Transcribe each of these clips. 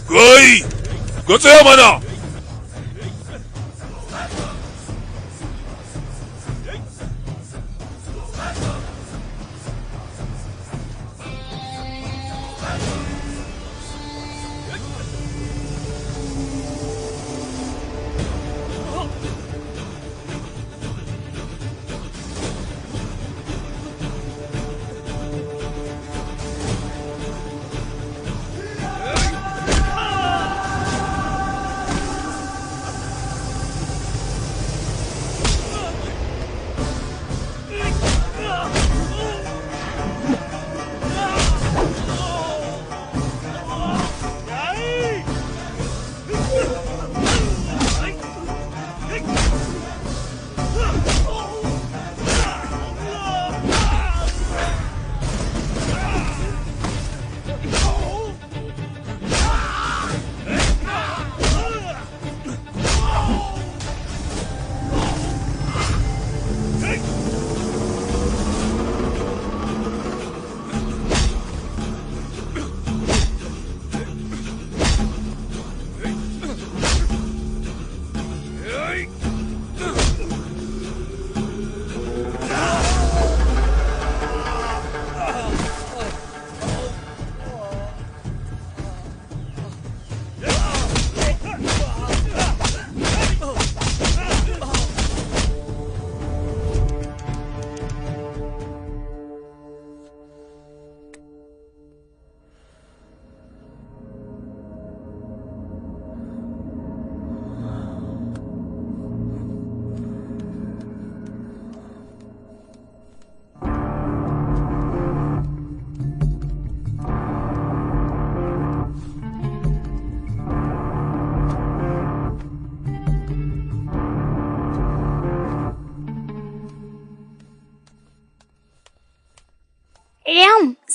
Kai! Ka tsaya mana!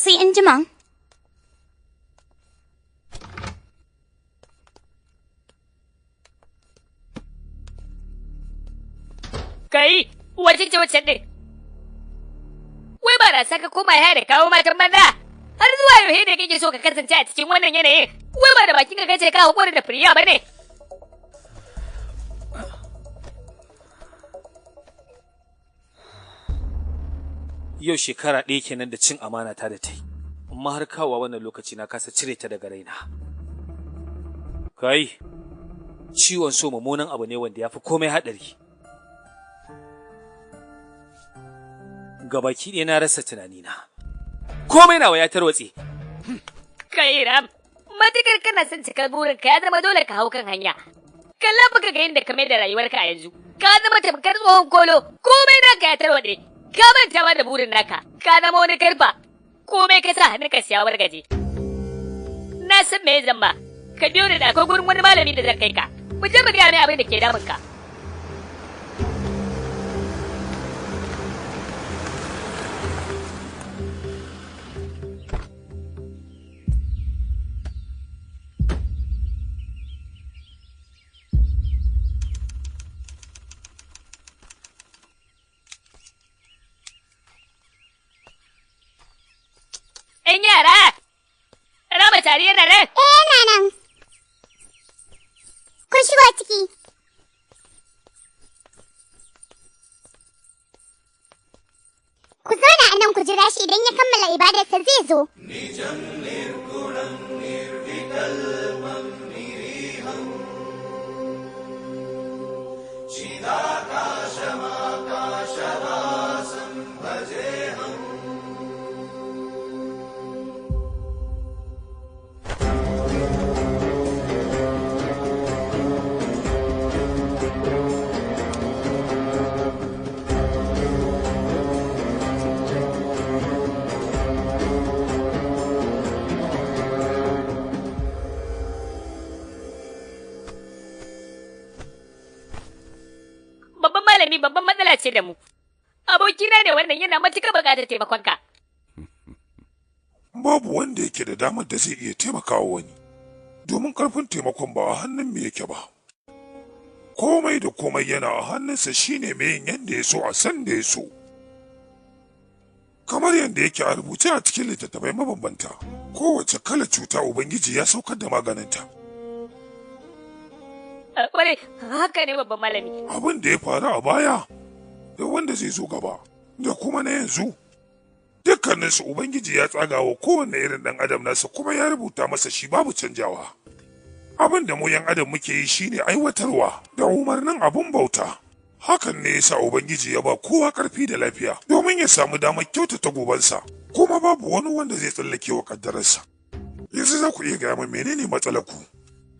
Sai an jima. Kai, wace ce wacce ne? Wai ba na saka koma ya da kawo matan banza. Har zuwa yau ne kake so ka kasance a cikin wannan yanayin. Wai ba da bakin ka kace ka hakuri da firiya ba ne? Yau shekara ɗaya kenan da cin amana ta da ta yi, amma har kawowa wannan lokaci na kasa cire ta daga raina. Kai, ciwon so mummunan abu ne wanda ya fi komai haɗari. Gabaki ɗaya na rasa tunanina. Komai nawa ya tarwatse. Kai Ram, matukar kana son cikar burinka ya zama dole ka hau kan hanya. Kalla baka ga yadda ka mai da rayuwarka a yanzu. Ka zama tamkar tsohon kolo, komai naka ya tarwatse. Ka manta ma da burin naka, ka zama wani garba, komai ka sa hannunka siya wargaje. Na san me zan ma, ka biyo da akwai gurin wani malami da zan kai ka, mu je mu gaya mai abin da ke damunka. ‘Yan yara, Rama tare yana nan? Yana nan. Kun shigo ciki. Ku zauna a nan ku jira shi idan ya kammala ibadarsa zai zo. Babban matsala ce da mu. Abokina ne wannan yana matuƙar buƙatar taimakonka. Babu wanda yake da damar da zai iya taimakawa wani, domin ƙarfin taimakon ba a hannun me yake ba. Komai da komai yana a hannunsa shine mai yin yadda ya so a san da ya so. Kamar yadda yake a rubuce a cikin littattafai mabambanta, kowace kala cuta Ubangiji ya saukar da maganinta. Kwarai, haka ne babban malami. Abin da ya faru a baya, da wanda zai zo gaba, da kuma na yanzu. Dukkaninsu Ubangiji ya tsaga wa kowanne irin ɗan adam nasa kuma ya rubuta masa shi babu canjawa. Abin da mu ‘yan adam muke yi shine aiwatarwa da umarnin abin bauta. Hakan ne yasa Ubangiji ya ba kowa ƙarfi da lafiya domin ya samu damar kyautata gobansa, kuma babu wani wanda zai tsallake wa ƙaddararsa. Yanzu za ku iya gaya min menene matsalar ku?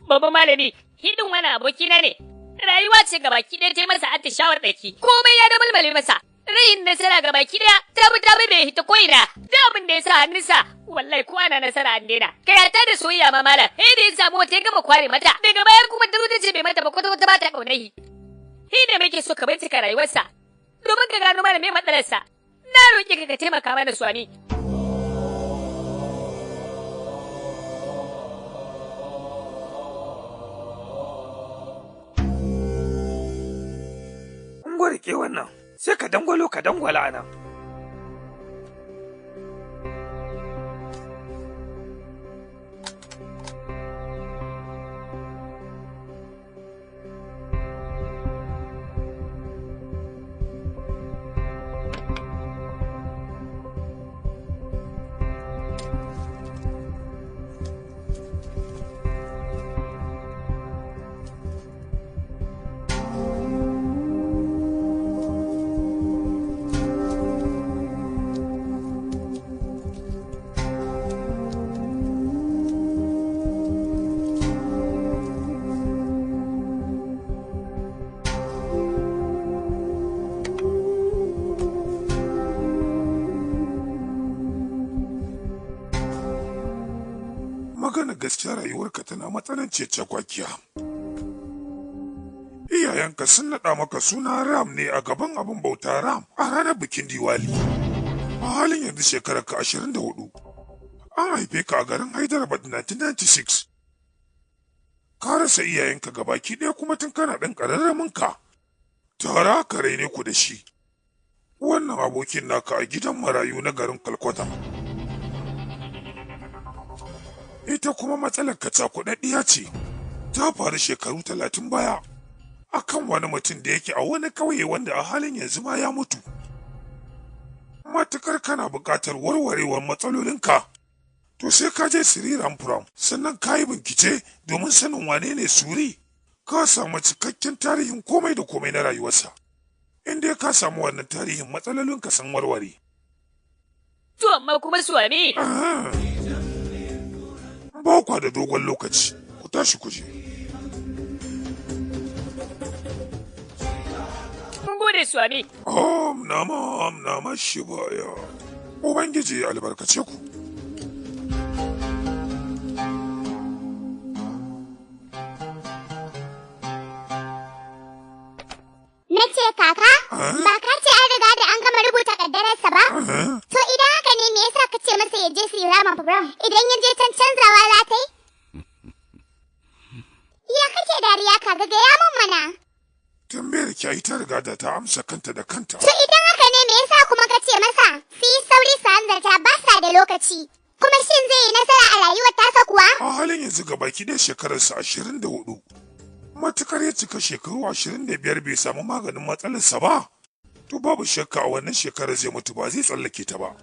Babban malami, hidin wani abokina ne. Rayuwa ce gabaki ɗaya ta yi masa attishawar ɗaki. Komai ya damalmale masa. Rayin nasara gabaki ɗaya ta bai hita ko'ina. Da abin da ya sa hannunsa, wallahi ko ana nasara an daina. Kai ta da soyayya ma malam. Da ya samu wata ya gama kware mata. Daga bayan kuma ta ce bai mata ba kwata-kwata ba ta ƙaunahi. Shi muke so ka bincika rayuwarsa. Domin ka gano mana me matsalarsa. Na roƙi ka taimaka mana Swami. Rike wannan sai ka dangwala nan. Gaskiya rayuwarka tana matsananciyar cakwakiya. Iyayenka sun naɗa maka suna Ram ne a gaban abin bauta Ram a ranar bikin Diwali. A halin yanzu shekararka 24. An haife ka a garin Hyderabad 1996. Ka rasa iyayenka gabaki ɗaya kuma tun kana ɗan ƙararramin ka. Tara ka raine ku da shi. Wannan abokin naka a gidan marayu na garin Calcutta. Ita kuma matsalar cakuɗaɗɗiya ce, ta faru shekaru 30 baya, akan wani mutum da yake a wani ƙauye wanda a halin yanzu ma ya mutu. Matukar kana buƙatar warwarewar matsalolinka, to sai ka je Sri Rampuram, sannan ka yi bincike domin sanin wane ne Suri, ka samu cikakken tarihin komai da komai na rayuwarsa. In dai ka samu wannan tarihin matsalolinka sun warware. To amma kuma Swami. Ba kwa da dogon lokaci, ku tashi ku je. Mun gode Swami. Om Namah Shivaya. Ubangiji albarkace ku. Na ce kaka, ba ka ce an riga da an gama rubuta kaddararsa ba? To idan haka ne me yasa ka ce masa ya je Sri Rampuram idan ya je can canzawa za ta yi? Ya kake dariya kaga gaya mun mana. Tambayar ki ta riga da ta amsa kanta da kanta. To idan haka ne me yasa kuma ka ce masa su yi sauri su hanzarta ba sa da lokaci? Kuma shin zai yi nasara a rayuwar tasa kuwa? A halin yanzu gabaki ɗaya shekararsa 24. Matukar ya cika shekaru 25 bai samu maganin matsalarsa ba, to babu shakka a wannan shekarar zai mutu ba zai tsallake ta ba.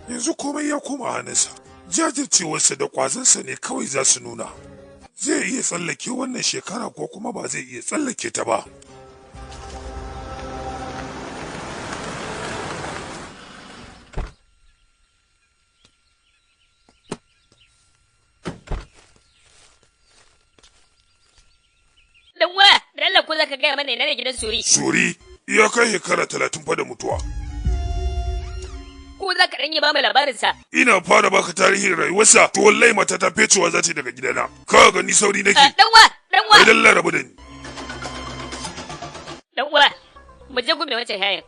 Yanzu komai ya koma hannunsa, jajircewarsa da kwazansa ne kawai za su nuna. Zai iya tsallake wannan shekara ko kuma ba zai iya tsallake ta ba. Allah ko zaka gaya mana ina ne gidan Suri? Suri ya kai shekara 30 fa da mutuwa. Ko zaka dan yi ba mu labarin sa? Ina fara baka tarihin rayuwarsa, to wallahi mata ta fecewa za ta daga gidana. Ka ga ni sauri nake. Dan wa. Idan larabu da ni. Dan uwa, mu je gumi wancan hayan.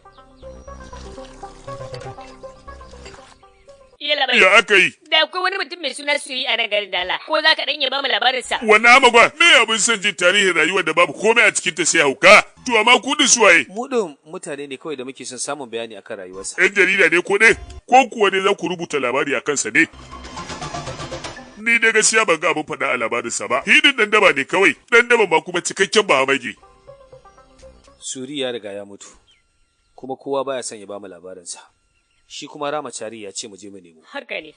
Ya aka yi? Da akwai wani mutum mai suna Suri a nan garin Dala. Ko za ka ɗan yi ba mu labarinsa? Wannan amagwa, me abin son jin tarihin rayuwar da babu komai a cikinta sai hauka? To amma ku din suwaye? Mu din mutane ne kawai da muke son samun bayani akan rayuwarsa. Yan jarida ne ko ne? Ko kuwa ne za ku rubuta labari a kansa ne? Ni da gaskiya ban ga abin faɗa a labarinsa ba. Hidin dan daba ne kawai, dan daba ma kuma cikakken bahamage. Suri ya riga ya mutu, kuma kowa baya son ya bamu labarinsa. Shi kuma Ramachari ya ce mu je mu nemo. Haka ne.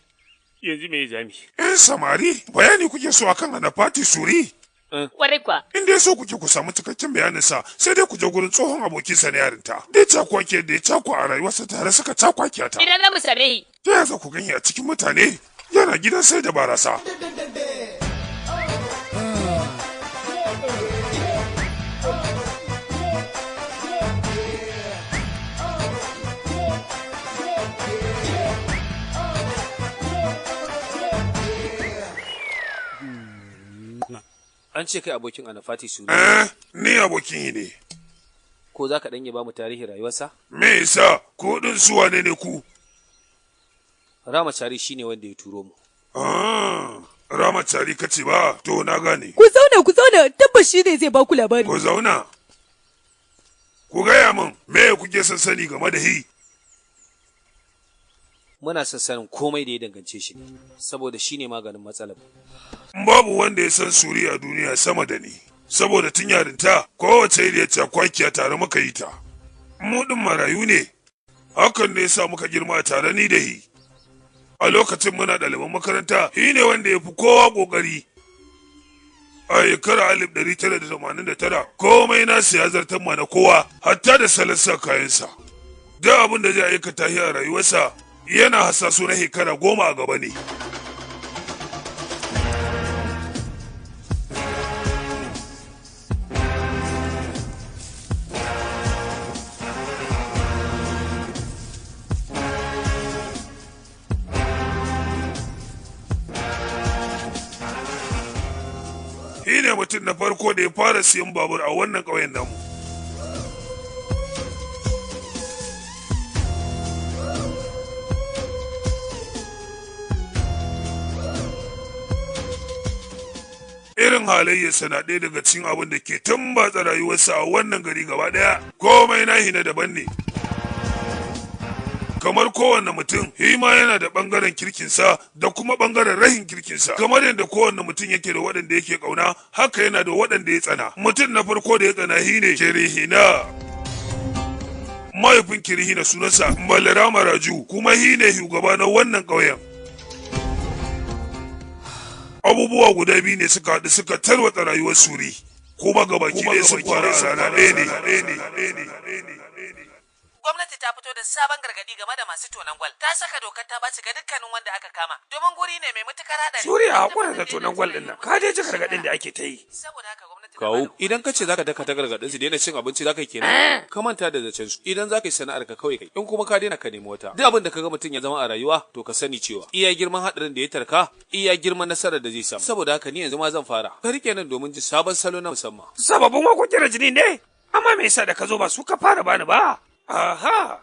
Yanzu me jami? Samari, bayani kuke so akan Anafati Suri? Kwarai kwa. In dai so kuke ku samu cikakken bayaninsa, sai dai ku je gurin tsohon abokinsa na yarinta. Dai cakwake da ya cakwa a rayuwarsa tare suka cakwake ta. Idan za mu same shi. Ta yaya za ku gani a cikin mutane? Yana gidan sai da barasa. An ce kai abokin Anafati Suri. Ni abokin yi ne. Ko za ka ɗanye ba mu tarihin rayuwarsa? Me yasa? Ko ɗin su wane ne ku? Ramachari shine wanda ya turo mu. Ramachari kace ba, to na gane. Ku zauna, tabbas shi ne zai ba ku labari. Ku zauna. Ku gaya min, me kuke son sani game da hi? Muna son sanin komai da ya dangance shi, saboda shi ne maganin matsalar. Babu wanda ya san Suri a duniya sama da ni, saboda tun yarinta kowace iriyar cakwakiya tare muka yi ta. Mu ɗin marayu ne, hakan ne sa muka girma tare ni da hi. A lokacin muna ɗaliban makaranta, hi ne wanda ya fi kowa ƙoƙari. A shekarar 1989, komai nasu ya zartar mana kowa, hatta da salon sa kayansa. Da abin da zai aikata shi a rayuwarsa, yana hasaso na shekara 10 a gaba ne. Shi ne mutum na farko da ya fara siyan babur a wannan ƙauyen namu. Irin halayyarsa na ɗaya daga cikin abin da ke tambatsa rayuwarsa a wannan gari gaba ɗaya, komai nahi na daban ne. Kamar kowanne mutum, hima yana da ɓangaren kirkinsa da kuma ɓangaren rahin kirkinsa. Kamar yadda kowanne mutum yake da waɗanda yake ƙauna, haka yana da waɗanda ya tsana. Mutum na farko da ya tsana shi ne Kirihina. Mahaifin Kirihina sunansa Balarama Raju, kuma shi ne shugaba na wannan ƙauyen. Abubuwa guda biyu ne suka haɗu suka tarwatsa rayuwar Suri, kuma gabaki ɗaya sun fara a rana ɗaya ne. Gwamnati ta fito da sabon gargadi game da masu tonon gwal. Ta saka dokar ta baci ga dukkanin wanda aka kama. Domin guri ne mai matukar haɗari. Suriya hakura da tonon gwal ɗin nan. Ka je ji gargadin da ake ta yi. Saboda haka gwamnati Kawo, idan ka ce zaka daka ta gargaɗin su daina cin abinci zaka yi kenan. Ka manta da zacen su. Idan zaka yi sana'ar ka kawai kai. In kuma ka daina ka nemi wata. Duk abin da ka ga mutum ya zama a rayuwa, to ka sani cewa iya girman haɗarin da ya tarka, iya girman nasarar da zai samu. Saboda haka ni yanzu ma zan fara. Ka rike nan domin ji sabon salo na musamman. Sababin wakokin rajini ne? Amma me yasa da ka zo ba su ka fara bani ba? Aha.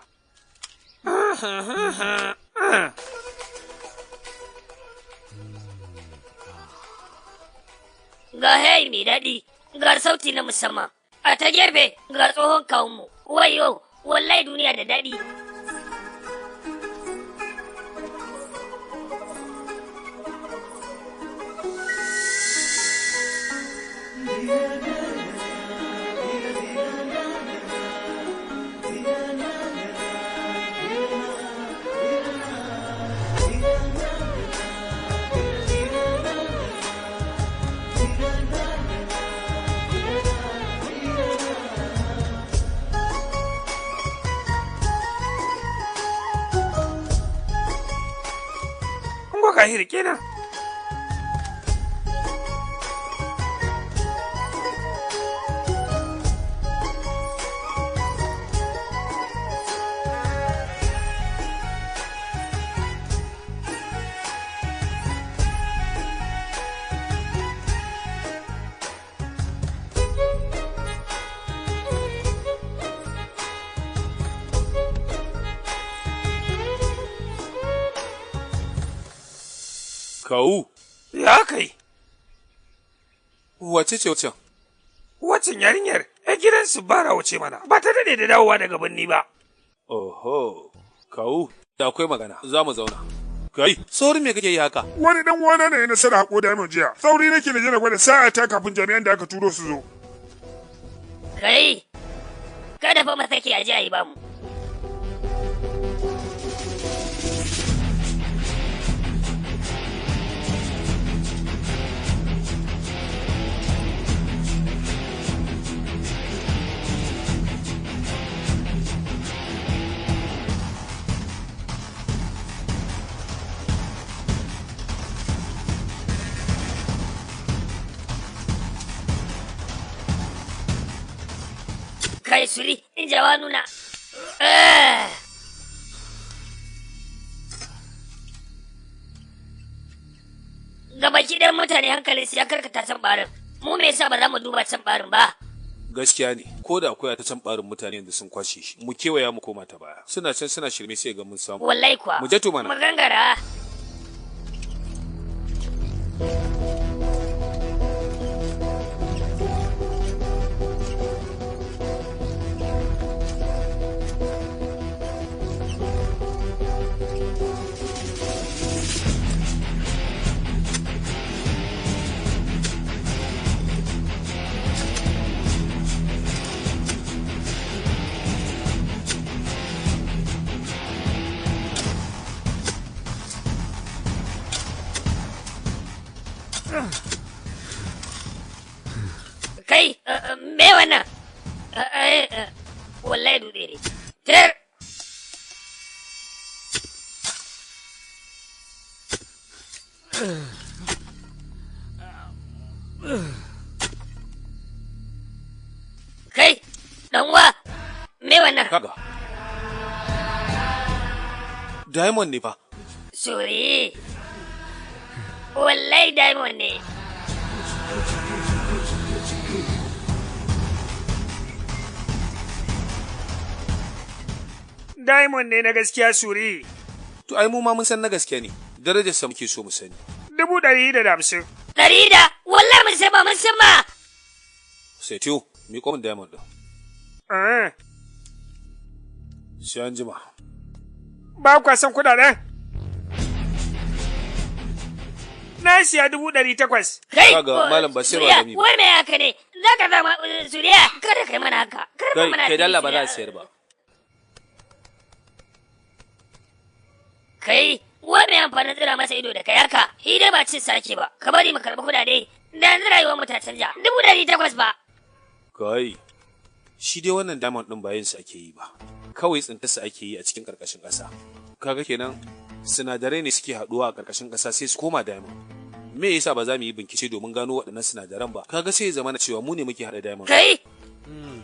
Ga hei mai daɗi, ga sauti na musamman. A ta gefe ga tsohon kawunmu. Wayo, wallahi duniya da daɗi. Kahir kenan. Kawu. Ya kai. Wace ce wacan? Wacin yarinyar, gidansu bara wuce mana, ba ta daɗe da dawowa daga birni ba. Oho, kawu, da akwai magana, za mu zauna. Kai, saurin me kake yi haka? Wani dan wana ne ya nasara haƙo diamond jiya. Sauri nake na je na gwada sa'a ta kafin jami'an da aka turo su zo. Kai, kada fa masaki a ji a yi bamu. Kai suri in jawa nuna. Gabaki ɗayan mutane hankalinsu ya karkata can ɓarin. Mu me yasa ba za mu duba can ɓarin ba? Gaskiya ne, ko da akwai ta can ɓarin mutane yanzu sun kwashe shi. Mu kewaya mu koma ta baya. Suna can suna shirme sai ga mun samu. Wallahi kuwa. Mu je to mana. Mu gangara. Kai, me wannan? Wallahi dutse ne. Tir! Kai, ɗanwa, me wannan? Kaga. Diamond ne fa. Suri. Wallahi diamond ne. Diamond ne na gaskiya Suri. To ai mu ma mun san na gaskiya ne. Darajar sa muke so mu sani. 150. 100, wallahi mun san ma. Sai tiyo, mi komin diamond din. Ah, Sai an jima. ba kwa san kudaden? Na siya 800. Kai, Kaga, malam ba sai ba da mi ba. Wai me haka ne? Za ka zama Suriya, kada kai mana haka. Kai dalla ba za a sayar ba. Kai, wai me amfanin tsira masa ido da kai haka? Shi dai ba cin sake ba. Ka bari mu karɓi kudade. Da yanzu rayuwar mu ta canja. 800 ba. Kai, shi dai wannan diamond din ba yin sa ake yi ba. Kawai tsintarsa ake yi a cikin ƙarƙashin ƙasa. Kaga kenan sinadarai ne suke haɗuwa a ƙarƙashin ƙasa sai su koma diamond. Me yasa ba za mu yi bincike domin gano waɗannan sinadaran ba? Kaga sai ya zama na cewa mu ne muke haɗa diamond. Kai,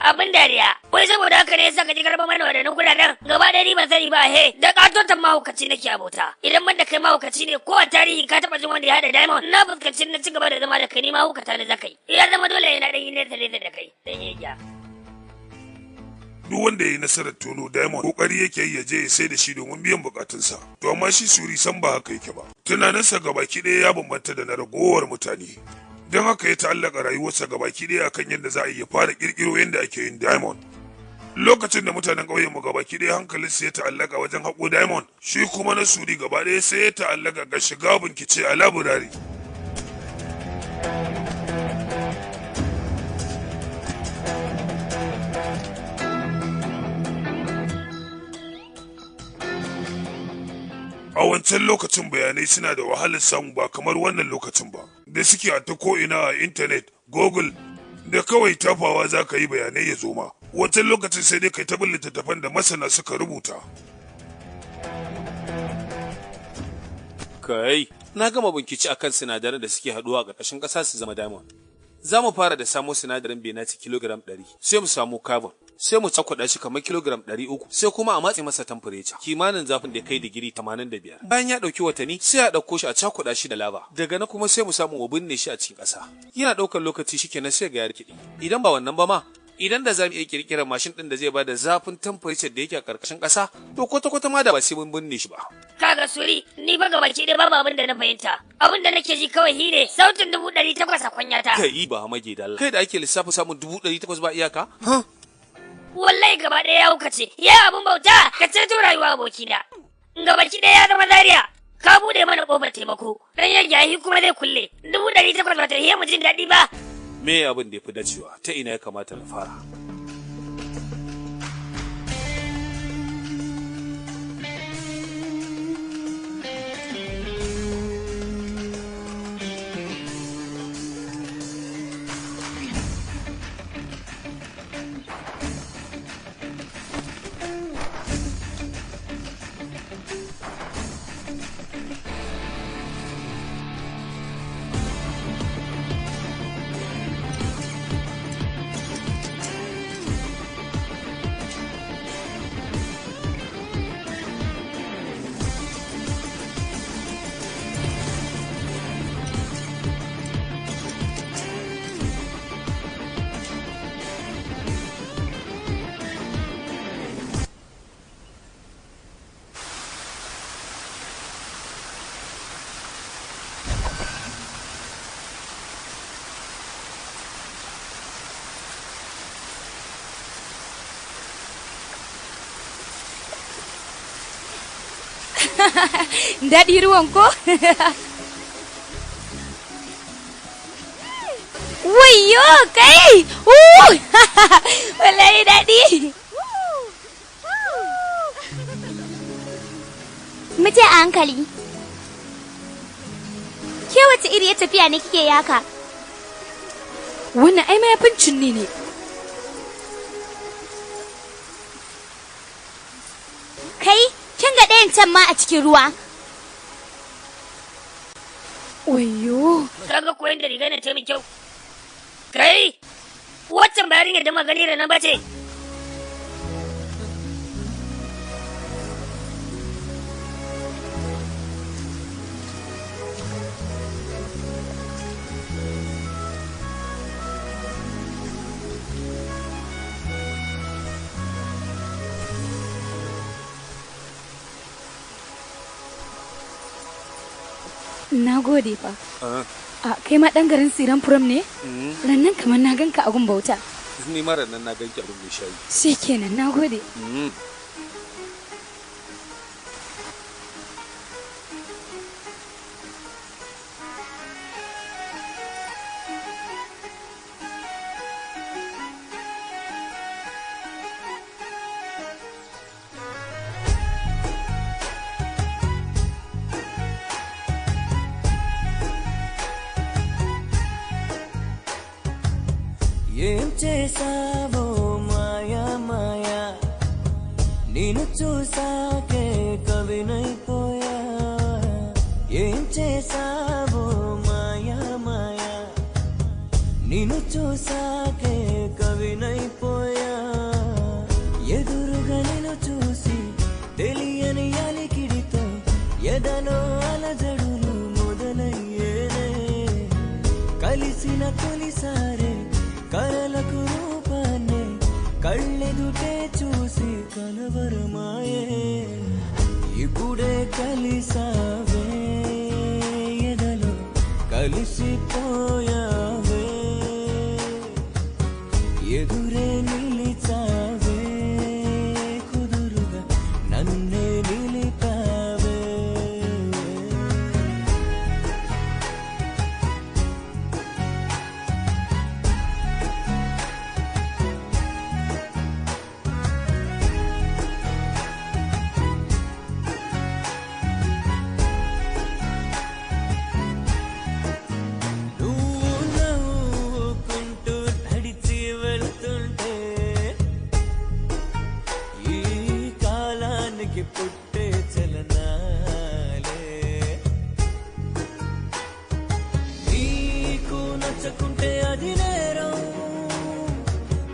abin dariya. Wai saboda haka ne yasa ka ji karɓar mana waɗannan kudaden. Gaba ɗaya ni ban sani ba he. Da ƙatoton mahaukaci nake abota. Idan man da kai mahaukaci ne ko a tarihi ka taɓa jin wanda ya haɗa diamond. Na fuskanci na ci gaba da zama da kai ni mahaukata ne zakai. Ya zama dole yana ɗan yi nesa da kai. Dan yi ja. Duk wanda ya yi nasarar tono diamond kokari yake yi ya je ya sai da shi domin biyan bukatunsa. To amma shi Suri san ba haka yake ba. Tunaninsa gabaki ɗaya ya bambanta da na ragowar mutane. Don haka ya ta'allaka rayuwarsa gabaki ɗaya akan yadda za a iya fara ƙirƙiro yadda ake yin diamond. Lokacin da mutanen ƙauyenmu gabaki ɗaya hankalinsa ya ta'allaka wajen haƙo diamond, shi kuma na Suri gaba ɗaya sai ya ta'allaka ga shiga bincike a laburare. A wancan lokacin bayanai suna da wahalar samu ba kamar wannan lokacin ba, da suke a ta ko'ina a intanet, Google, da kawai tafawa za ka yi bayanai ya zo ma. Wancan lokacin sai dai kai ta bin littattafan da masana suka rubuta. Kai, na gama bincike akan sinadaran da suke haɗuwa a ƙarƙashin ƙasa su zama diamond. Za mu fara da samo sinadarin benati kilogram 100, sai mu samu carbon, sai mu cakuɗa shi kamar kilogram 300, sai kuma a matse masa temperature, kimanin zafin da ya kai digiri 85. Bayan ya ɗauki watanni, sai a ɗauko shi a cakuɗa shi da lava. Daga nan kuma sai mu samu mu binne shi a cikin ƙasa. Yana ɗaukar lokaci shikenan sai ga ya rikide. Idan ba wannan ba ma, idan da za mu iya kirkirar mashin ɗin da zai bada zafin temperature da yake a ƙarƙashin ƙasa, to kwata-kwata ma da ba sai mun binne shi ba. Kaga Suri, ni fa gabaki dai babu abin da na fahimta. Abin da nake ji kawai hine sautin 800 a kwanyata. Kai ba mage da Allah. Kai da ake lissafa samun 800 ba iyaka? Wallahi gaba ɗaya ya hukace. Ya abin bauta, ka ceto rayuwa abokina. Gabaki ɗaya ya zama Zaria. ka bude mana kofar taimako dan yayi kuma zai kulle 800 ba ta yi mu jin daɗi ba. Me abin da ya fi dacewa ta ina ya kamata na fara? Daɗi ruwan ko? Wayyo kai! Wallahi daɗi! Mace a hankali. Ke wace iri ya tafiya ne kike yaka? Wannan ai mayafin cinni ne. Kai, kin ga ɗayan can ma a cikin ruwa. Wayyo! Kaga koyon da riga na ta min kyau. Kai, waccan bayarin yadda magani da nan bace. Na gode fa. Kai ma ɗan garin Siran Furam ne? Rannan kamar na ganka a gun bauta. Ni ma rannan na ganki a rumbun shayi. Shi kenan, na gode. ఏం చేసావో మాయా మాయా నిన్ను చూసాకే కవినైపోయా ఏం చేసావో మాయా మాయా నిన్ను చూసాకే కవినైపోయా ఎదురుగా నిన్ను చూసి తెలియని అలికిడితో ఎదలో అలజడులు మొదలయ్యేనే కలిసిన తొలిసారే కలలకు రూపాన్ని కళ్ళెదుటే చూసి కలవరమాయే ఇప్పుడే కలిసావే ఎదలో కలిసిపోయావే ఎదురే నిలిచావే కుదురుగా నన్నే నిలిపావే పుట్టే చలనాలే నీకు నచ్చకుంటే అది నేరం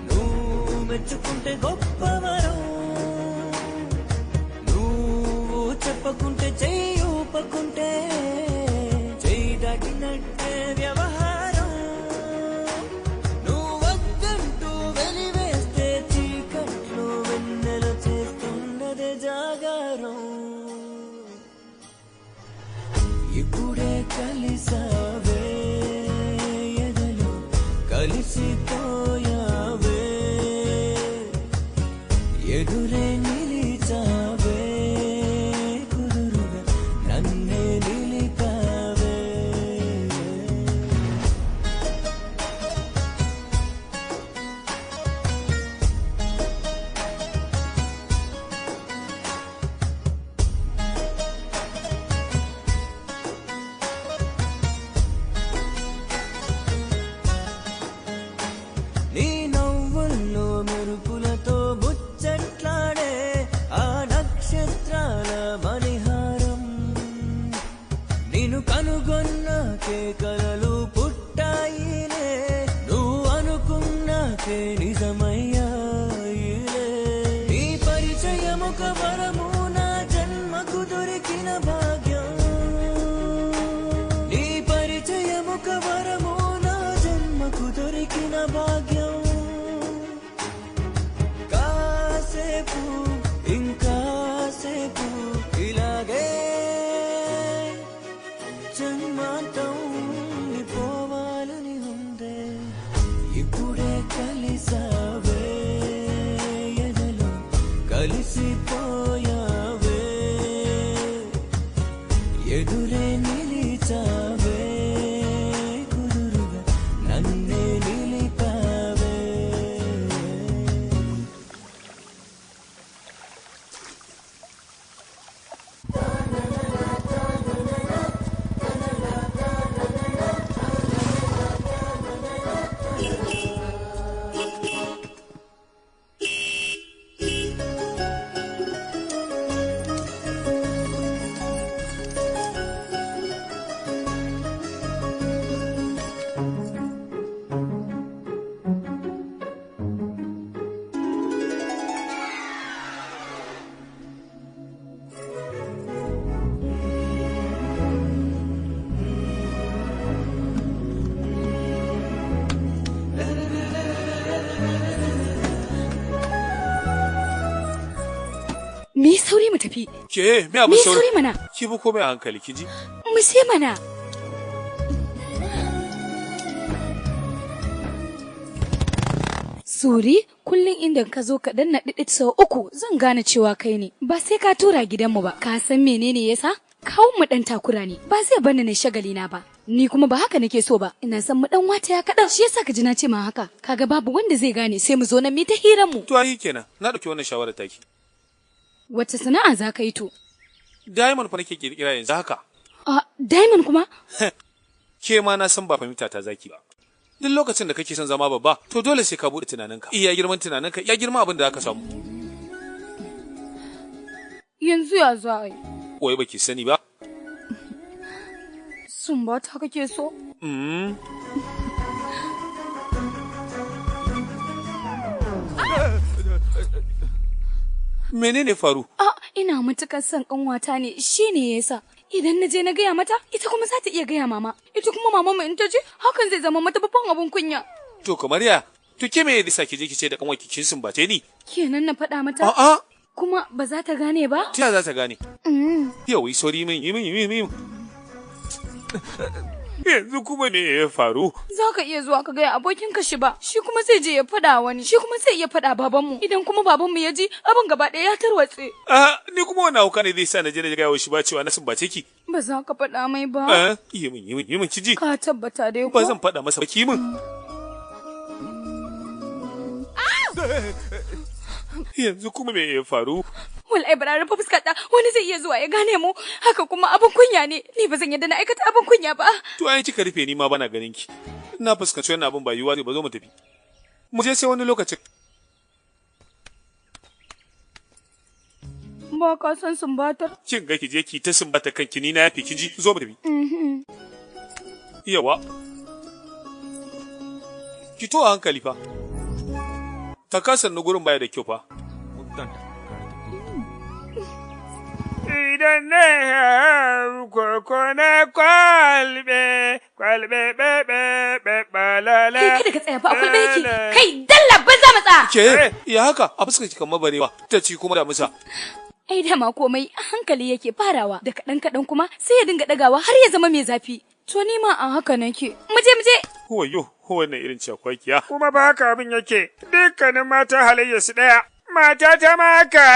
నువ్వు మెచ్చుకుంటే గొప్ప వరం నువ్వు చెప్పకుంటే చెయ్యి ఊపకుంటే చెయ్యి దాటినట్టే వ్యవహారం నువ్వొద్దంటూ వెలివేస్తే చీకట్లో వెన్నెల చేస్తున్నదే జాగారం ఇప్పుడే కలిసావే ఎదలో కలిసిపోయావే ఎదురే నిలిచావే కుదురుగా నన్నే నాకే కలలు పుట్టాయిలే నువ్వు అనుకున్నాకే నిజమయ్యాయిలే నీ పరిచయం ఒక వరము నా జన్మకు దొరికిన భాగ్యం నీ పరిచయం ఒక వరము నా జన్మకు దొరికిన భాగ్యం కాసేపు ఇంకాసేపు ఇలాగే జన్మాంతం ఉండిపోవాలని ఉందే ఇప్పుడే కలిసావే ఎదలో కలిసిపోయావే ఎదురే నిలిచావే కుదురుగా నన్నే నిలిపావే Me sauri mu tafi. Ke me abu Me sauri? sauri mana. Ki bi komai a hankali ki ji. Mu sai mana. Suri, kullum inda ka zo ka danna didit sau uku zan gane cewa kai ne. Ba sai ka tura gidanmu ba. Ka san menene yasa? Kawun mu dan takura ne. Ba zai bani ne shagali na ba. Ni kuma ba haka nake so ba. Ina san mu dan wata ya kadan. Shi yasa ka ji na ce ma haka. Kaga babu wanda zai gane sai mu zo nan mu ta hiran mu. To ai kenan. Na dauki wannan shawara taki. Wace sana'a za ka yi to? Diamond fa nake kirkira yanzu haka. Diamond kuma? Ke ma na san ba fahimta ta zaki ba. Duk lokacin da kake son zama babba, to dole sai ka bude tunaninka. Iya girman tunaninka, iya girman abin da zaka samu. Yanzu ya za a yi. Wai baki sani ba? Sun ba ta kake so? Menene faru? Ina matukar son kanwata ne, shine yasa. Idan na je na gaya mata, ita kuma za ta iya gaya mama. Ita kuma mama mu in ta je, hakan zai zama mata babban abun kunya. To kamar ya? To ke me yasa ki je ki ce da kanwaki kin sumbace ni? Kenan na faɗa mata? A'a. Kuma ba za ta gane ba? Ta za ta gane? Yau sorry min yi. Yanzu kuma ne ya faru? Za ka iya zuwa ka gaya abokinka shi ba, shi kuma zai je ya faɗa wani, shi kuma zai iya faɗa babanmu. Idan kuma babanmu ya ji, abin gaba ɗaya ya tarwatse. Ni kuma wannan hauka ne zai sa na je na gaya wa shi ba cewa na sumbace ki. Ba za ka faɗa mai ba. Yi min ki ji. Ka tabbata dai ko? Ba zan faɗa masa ba ki min. Yanzu kuma me ya faru? Wallahi bara rufe fuskata wani zai iya zuwa ya gane mu haka kuma abin kunya ne ni ba zan yadda na aikata abin kunya ba. To ai kika rufe ni ma bana ganin ki. Na fuskanci wannan abin ba yiwuwa ne ba zo mu tafi. Mu je sai wani lokacin. Ba ka san sumbatar? Kin ga ki je ki ta sumbata kanki ni na yafi ki ji zo mu tafi. Yawa. Ki to a hankali fa. Ta kasar na gurin baya da kyau fa. Idan ne koko na kwalbe bebe balala. Kai kada ka tsaya fa akwai yake. Kai dalla banza matsa. Ke ya haka a fuskar ki kamar barewa ta ci kuma da musa. Ai dama komai a hankali yake farawa da kaɗan kuma sai ya dinga ɗagawa har ya zama mai zafi. To ni ma a haka nake. Mu je. Wayo, wannan irin cakwakiya. Kuma ba haka abin yake. Dukkanin mata halayya su ɗaya. Mata ta ma haka.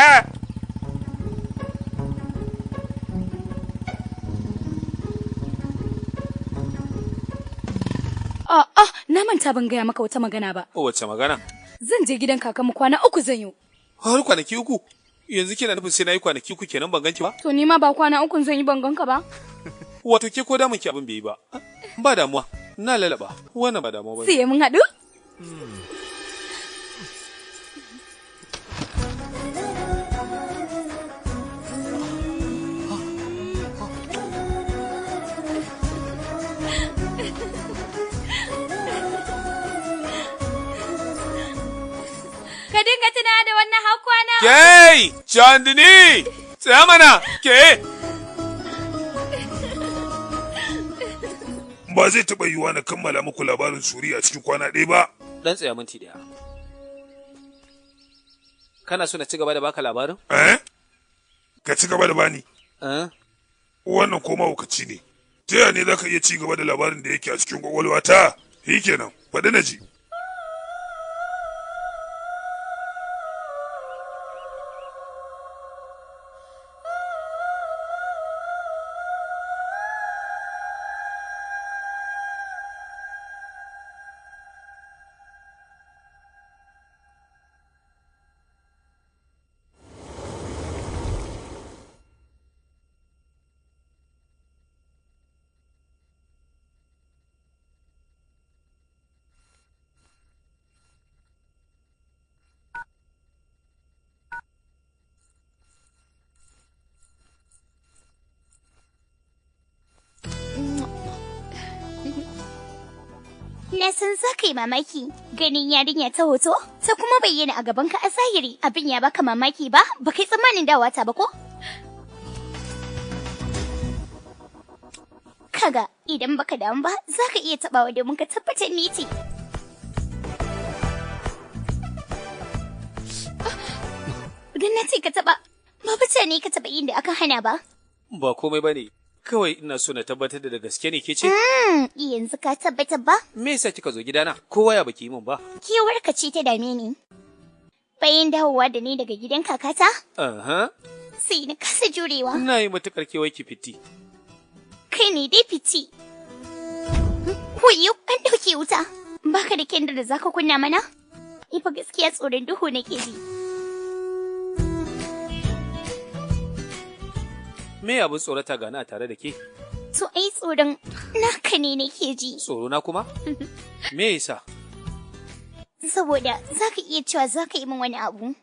Na manta ban gaya maka wata magana ba. Wace magana? Zan je gidan kakanmu kwana 3 zan yi. Har kwanaki 3? Yanzu kina nufin sai na yi kwanaki 3 kenan ban ganki ba? To ni ma ba kwana 3 zan yi ban ganka ba. Wato ke ko da mun ki abin bai yi ba. Ba damuwa. Na lalaba. Wannan ba damuwa ba. Sai mun haɗu? Ke! Chandni! Tsaya mana! Ke! Ba zai taɓa yiwuwa na kammala muku labarin Suri a cikin kwana ɗaya ba. Dan tsaya minti ɗaya. Kana so na ci gaba da baka labarin? Ka ci gaba da bani. Wannan ko mahaukaci ne. Ta yaya ne za ka iya ci gaba da labarin da yake a cikin ƙwaƙwalwata? Shi kenan, faɗi na ji. Na san za ka yi mamaki ganin yarinya ta hoto ta kuma bayyana a gabanka a zahiri abin ya baka mamaki ba ba kai tsammanin dawa ta ba ko? Kaga idan baka damu ba za ka iya tabawa domin ka tabbatar ni ce. Idan na ce ka taba ba fita ne ka taba inda aka hana ba. Ba komai bane. Kawai ina so na tabbatar da gaske ne ke ce? Yanzu ka tabbatar ba? Me yasa kika zo gidana? Kowa ya baki min ba? Kewar ka ce ta dame ni. Bayan dawowa da ni daga gidan kakata? Sai na kasa jurewa. Ina yi matukar kewai ki fiti. Kai ne dai fiti. Wayo, an ɗauke wuta. Baka da kendir da zaka kunna mana? Ifa gaskiya tsoron duhu nake ji. Me abin tsorata gana a tare da ke? To ai tsoron naka ne nake ji. Tsoro na kuma? Me yasa? Saboda zaka iya cewa zaka yi min wani abu.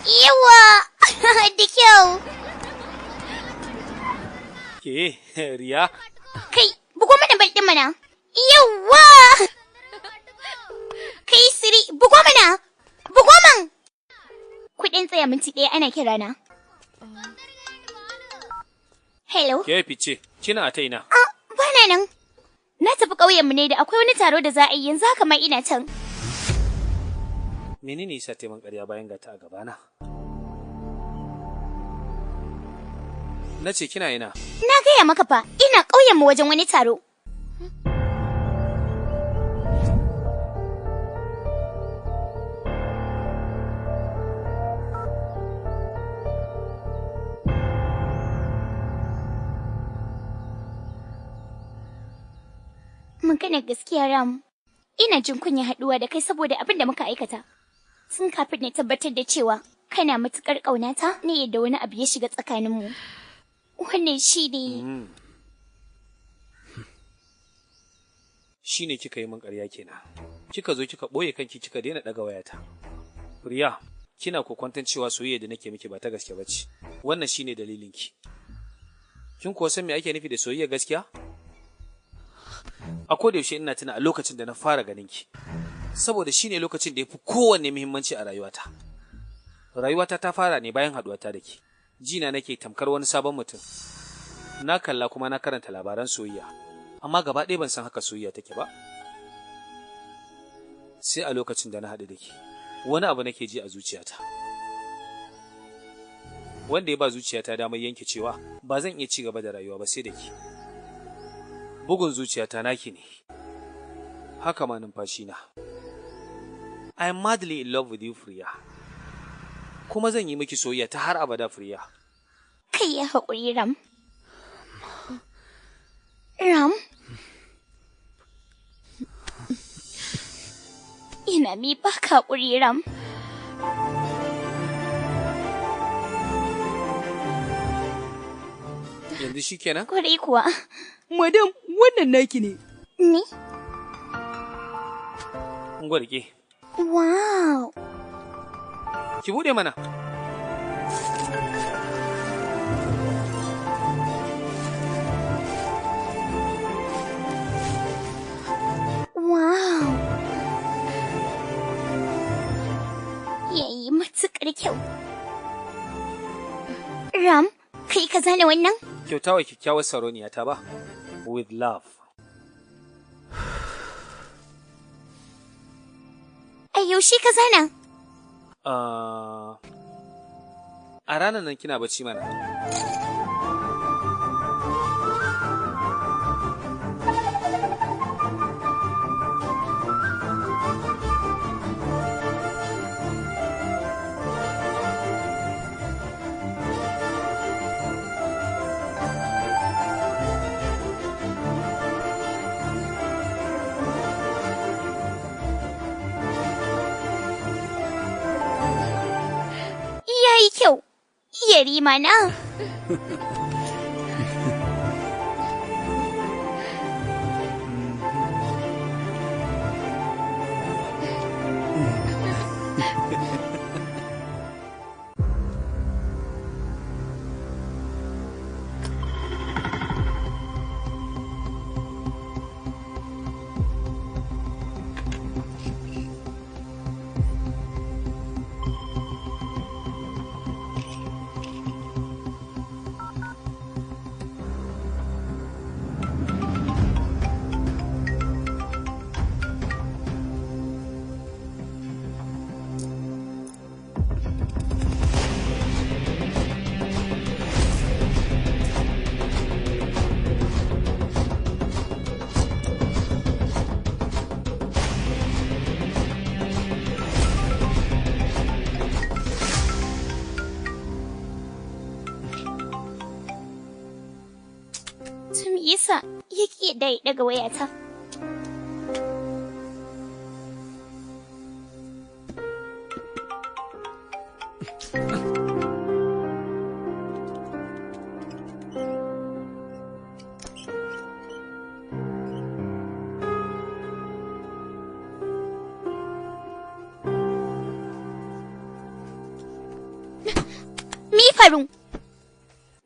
Yawa, da kyau. Ke, Riya? Kai, bugo mana bal ɗin mana. Yawa! Kai Siri, bugo mana. Bugo man. Kuɗin tsaya minti ɗaya ana kira na. Hello? Ke fice, kina ta ina? Bana nan. Na tafi ƙauyenmu ne da akwai wani taro da za a yi yanzu haka ma ina can. Menene yasa taiman ƙarya bayan gata a gabana? Na ce kina ina? Na gaya maka fa, ina ƙauyenmu wajen wani taro. Maganar gaskiya Ram, ina jin kunya haɗuwa da kai saboda abin da muka aikata. Sun kafin na tabbatar da cewa kana matuƙar ƙaunata ne yadda wani abu ya shiga tsakaninmu. Wannan shi ne. shine kika yi min ƙarya kenan. Kika zo kika ɓoye kanki kika daina ɗaga wayata. Furiya, kina kokwanton cewa soyayya da nake miki ba ta gaske bace. Wannan shine dalilinki. Kin kuwa san me ake nufi da soyayya gaskiya? A koda yaushe ina tuna a lokacin da na fara ganin ki. Saboda shine lokacin da yafi kowanne muhimmanci a rayuwata. Rayuwata ta fara ne bayan haɗuwata da ke. Jina nake tamkar wani sabon mutum. Na kalla kuma na karanta labaran soyayya. Amma gaba ɗaya ban san haka soyayya take ba. Sai a lokacin da na haɗu da ke. Wani abu nake ji a zuciyata. Wanda ya ba zuciyata damar yanke cewa ba zan iya ci gaba da rayuwa ba sai da ke. Bugun zuciyata naki ne. Haka ma numfashina. I am madly in love with you, Priya. Kuma zan yi miki soyayya ta har abada, Priya. Kai ya haƙuri, Ram. Ram? Ina mi ba ka haƙuri, Ram. Yanzu shi kenan? Kwarai kuwa. Madam, wannan naki ne. Ni? Gwarke. Wow. Ki bude mana. Wow. Yayi matuƙar kyau. Ram, kai ka zana wannan? Kyautawa kyakkyawar saroniya ta ba. With love. A yaushe ka zana? A ranar nan kina bacci mana. Yayi kyau, Yarima na. Yasa yake daga wayata. Me faru?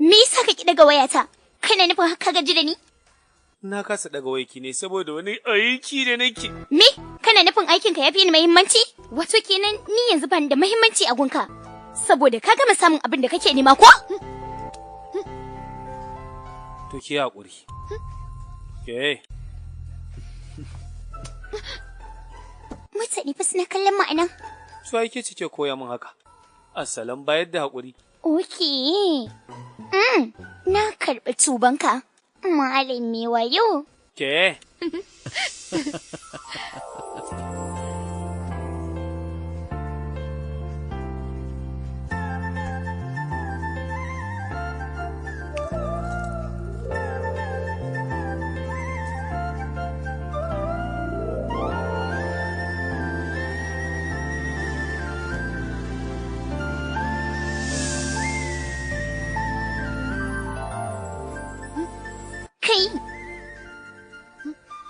Me yasa ka ki daga wayata? Kana nufin haka gaji da ni? Na kasa daga waiki ne saboda wani aiki da nake. Me? Kana nufin aikinka ya fi ni muhimmanci? Wato kenan ni yanzu ban da muhimmanci a gunka. Saboda ka gama samun abin da kake nema ko? To ki haƙuri. Ke. Mutane fa suna kallon mu anan. Su aike cike koya min haka. Asalan bayar da haƙuri. Okay. Na karɓi tubanka. Malam me wayo. Ke?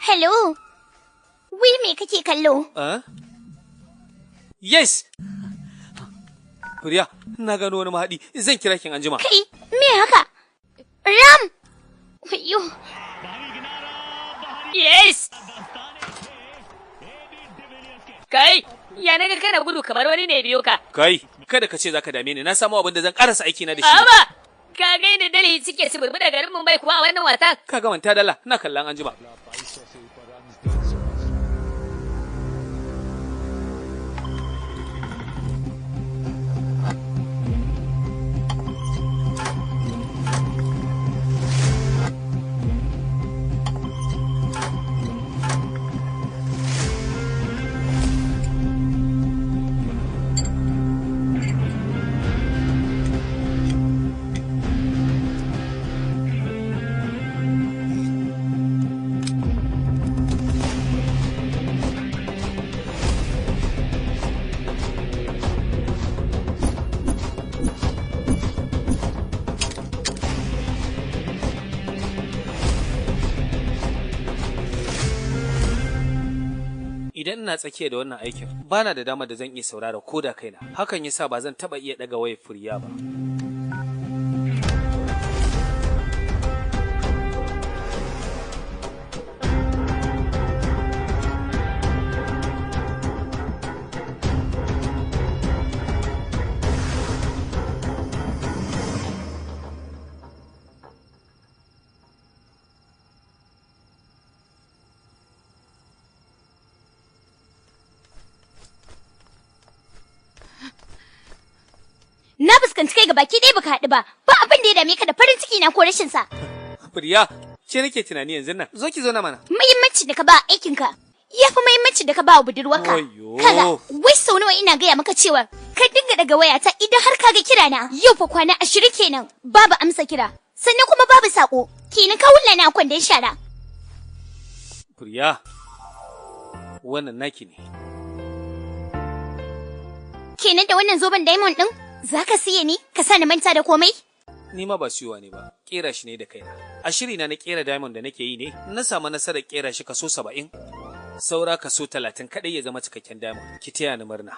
Hello, Wai me kake kallo? Yes! Furiya, na gano wani mahaɗi, zan kira kin anjima. Kai, me haka? Ram! Wayo. Yes! Kai, ya naga kana gudu kamar wani ne biyo ka. Kai, kada ka ce zaka dame ni, na samu abin da zan karasa aiki na da shi. Aba! Ka ga inda Delhi suke su burbuda garin Mumbai kuwa a wannan watan? Ka ga manta dala, na kallon anjima. Idan ina tsakiya da wannan aikin, bana da damar da zan iya saurara ko da kaina. Hakan yasa ba zan taba iya daga wayar Furiya ba. Na fuskanci kai ga baki ɗaya baka haɗu ba, ba abin da ya dame ka da farin ciki na ko rashin sa. Furiya, ce nake tunani yanzu nan. Zo ki zo na mana. Muhimmanci da ka ba aikin ka, ya fi muhimmanci da ka ba budurwarka. Kaga, wai sau nawa ina gaya maka cewa ka dinga daga wayata idan har ka ga kira na. Yau fa kwana 20 kenan, babu amsa kira, sannan kuma babu sako. Kenan ka wulla na kwandon shara. Furiya, wannan naki ne. Kenan da wannan zoben diamond din? Za ka siye ni, ka sa ni manta da komai? Ni ma ba siyowa ne ba, kera shi ne da kaina. A shiri na kera diamond da nake yi ne, na samu nasarar kera shi kaso 70. Saura kaso 30 kadai ya zama cikakken diamond. Ki taya ni murna.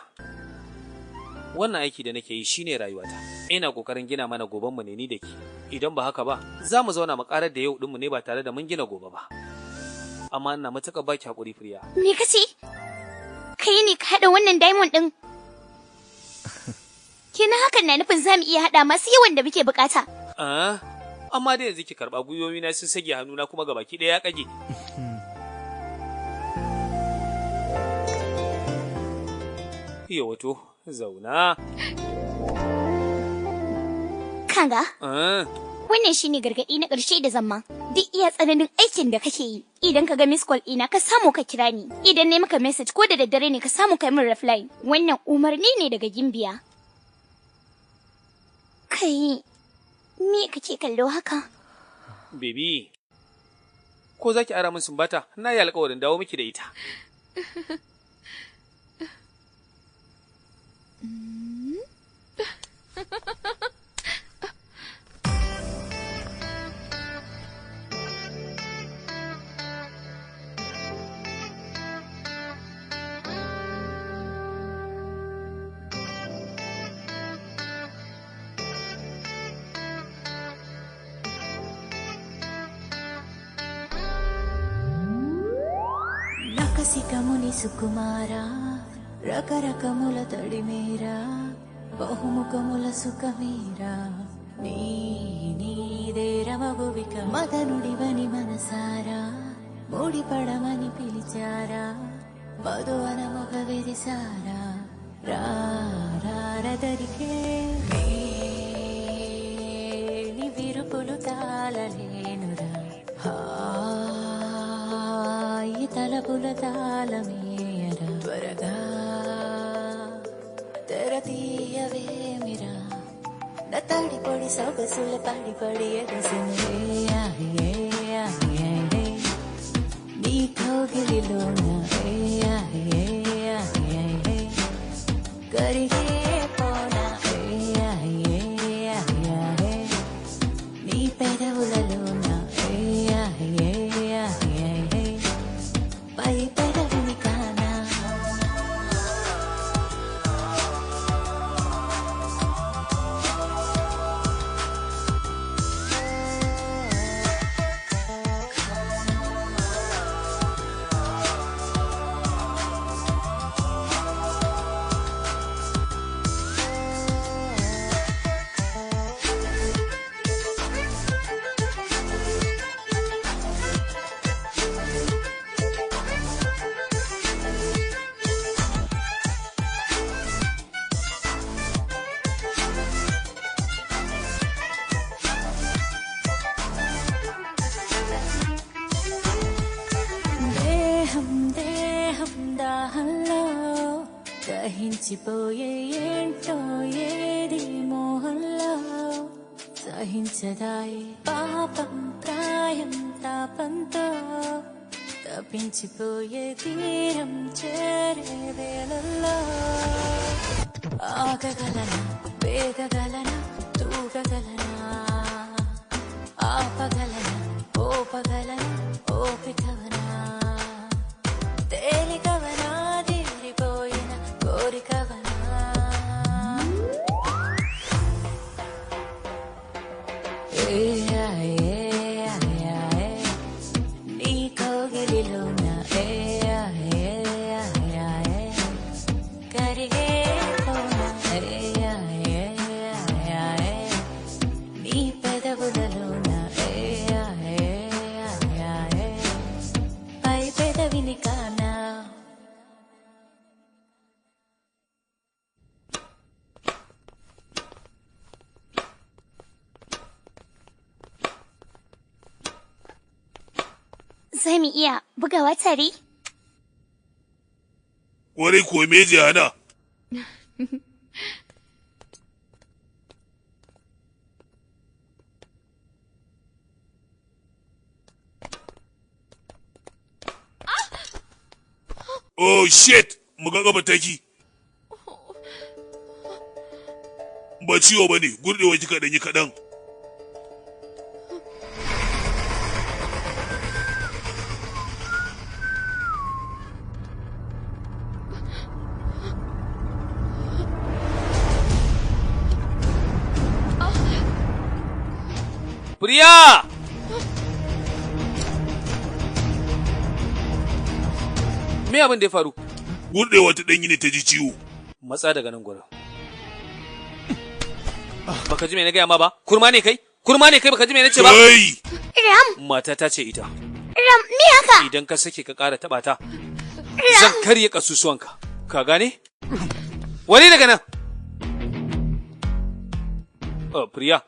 Wannan aiki da nake yi shine rayuwata. Ina kokarin gina mana goben mu ne ni da ki. Idan ba haka ba, za mu zauna mu karar da yau din mu ne ba tare da mun gina gobe ba. Amma ina matuƙar baki hakuri Furiya. Me kace? Kai ne ka hada wannan diamond din? Kina hakan na nufin za mu iya haɗa masu yawan da muke bukata. Amma da yanzu ki karɓa gwiwowi na sun sage hannuna kuma gabaki ɗaya ya ƙage. Iya wato, zauna. Kanga? Wannan shine gargaɗi na ƙarshe da zamma. Duk iya tsananin aikin da kake yi. Idan ka ga miss call ina ka samu ka kira ni. Idan ne maka message ko da daddare ne ka samu kai min reply. Wannan umarni ne daga Gimbiya. Kai, me kake kallo haka? Baby, ko za ki ara min sumbata? Na yi alƙawarin dawo miki da ita. రకసికముని సుకుమారా రకరకముల తడిమేరా బహుముఖముల సుఖమేరా నీదే రమగువిక మదనుడివని మనసారా ముడిపడమని పిలిచారా మధువన మొగ విరిసారా రారదరికే నీ విరుపులు తాళలేనురా ఈ తలపుల తాళమేయరా త్వరగా తెరతీయవేమిరా నా తాడిపొడి సొగసుల పాడిపడి ఎగసినే నీ కౌగిలిలోన కరిగే పోనా నీ పెదవులలోన పై పెదవిని తప్పించిపోయే ఏంటో ఏది మోహంలో సహించదాయి పాపం ప్రాయం తాపంతో తప్పించిపోయే తీరం చేరే వేళల్లో ఆగగలనా వేగగలనా తూగగలనా ఆపగలనా ఓపగలనా ఓపికవనా తేలికవనా తీరిపోయిన కోరికవనా నీ కోగిలిలోన కరిగే నీ పెదవులలోన పై పెదవిని కానా Za mu iya bugawa tare? Kwarai ko me ji hana? Oh shit! Muga gaba taki. Ba ciwo bane, gurdewa kika danyi kadan. Priya! Me abin da ya faru? Gurdewa ta danyi ne ta ji ciwo. Matsa daga nan gurin. Baka ji me na gaya ma ba? Kurma ne kai? Kurma ne kai baka ji me na ce ba? Kai! Ram, Mata ta ce ita. Ram, me haka? Idan ka sake ka ƙara taɓa ta, zan karye ƙasusuwanka. Ka gane? Wani daga nan. Priya.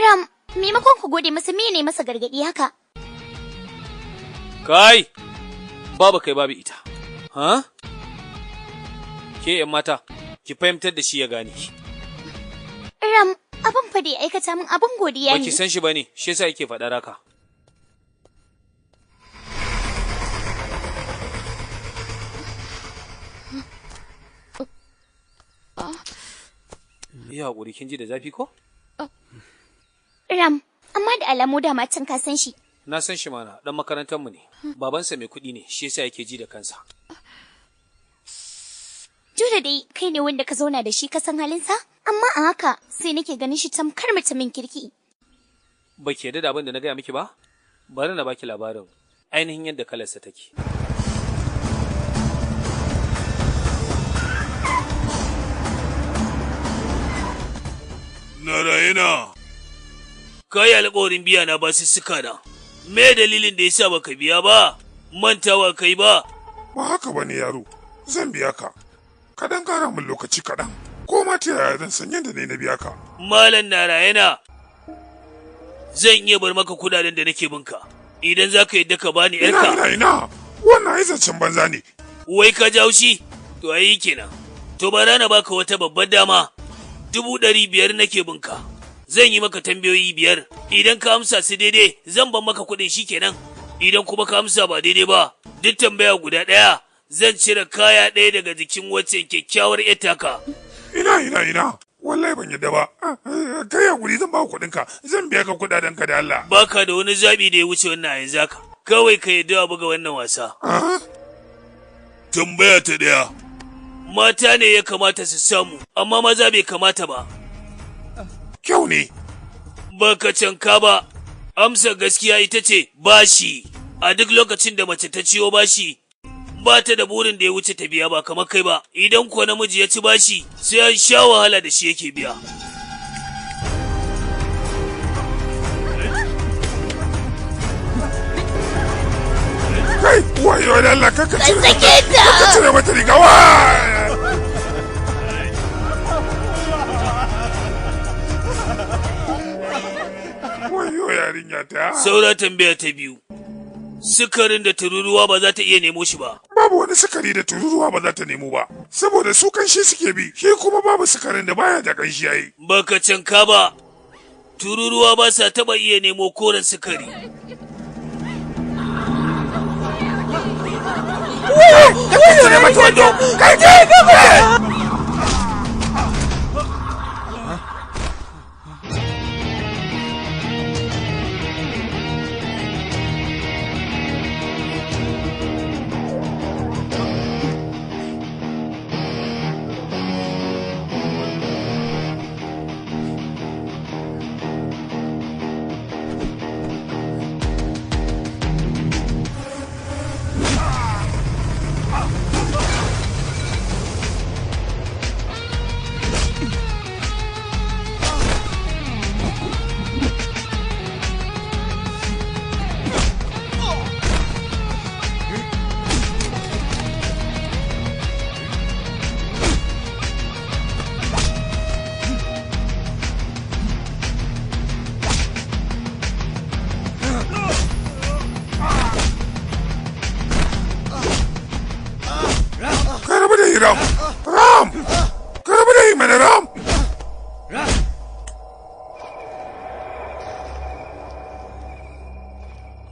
Ram, maimakon ku gode masa me ne masa gargaɗi haka? Kai, babu kai babu ita. Ha? Ke ‘yan mata, ki fahimtar da shi ya gane. Ram, abin fa da ya aikata min abin godiya ne. Ba ki san shi ba ne, shi yasa yake faɗa haka. Yi haƙuri, kin ji da zafi ko? Ram, amma da alamu da can ka san shi. Na san shi mana, ɗan makarantarmu ne. Babansa mai kuɗi ne, shi yasa yake ji da kansa. Juda dai kai ne wanda ka zauna da shi ka san halinsa, amma a haka sai nake ganin shi tamkar mutumin kirki. Ba ki yarda da abin da na gaya miki ba? Bari na baki labarin ainihin yadda kalarsa take. Narayana. Ka yi alƙawarin biya na basussuka na. Me dalilin da yasa baka biya ba? Mantawa kai ba? Ba haka bane yaro. Zan biya ka. Kadan kara min lokaci kaɗan. Ko ma ta yaya zan san yadda ne na biya ka. Malam Narayana. Zan iya bar maka kudaden da nake binka. Idan za ka yadda ka bani ‘yarka. Ina. Wannan ai zancen banza ne. Wai ka ji haushi? To ayi kenan. To bara na baka wata babbar dama. 500 nake binka. Zan yi maka tambayoyi 5. Idan ka amsa su daidai, zan ban maka kuɗin shikenan. Idan kuma ka amsa ba daidai ba, duk tambaya guda ɗaya, zan cire kaya ɗaya daga jikin wacce kyakkyawar ƴartaka. Ina. Wallahi ban yadda ba. Kai hakuri zan ba kuɗinka. Zan biya ka kuɗaɗen ka da Allah. Baka da wani zaɓi da ya wuce wannan yanzu haka. Kawai ka yadda a buga wannan wasa. Tambaya ta ɗaya. Mata ne ya kamata su samu, amma maza bai kamata ba. Kyau ne. Baka canka ba, amsa gaskiya ita ce bashi. A duk lokacin da mace ta ciyo bashi, ba ta da burin da ya wuce ta biya ba kamar kai ba. Idan kuwa namiji ya ci bashi, sai an sha wahala da shi yake biya. Kai, wayo da Allah ka cire mata riga wa. Wayo yarinya ta. Saura tambaya ta biyu. Sukarin da tururuwa ba za ta iya nemo shi ba. Babu wani sukari da tururuwa ba za ta nemo ba, saboda su kanshi suke bi, shi kuma babu sukarin da baya da kanshi yayi. Baka canka ba, tururuwa ba sa taɓa iya nemo koren sukari.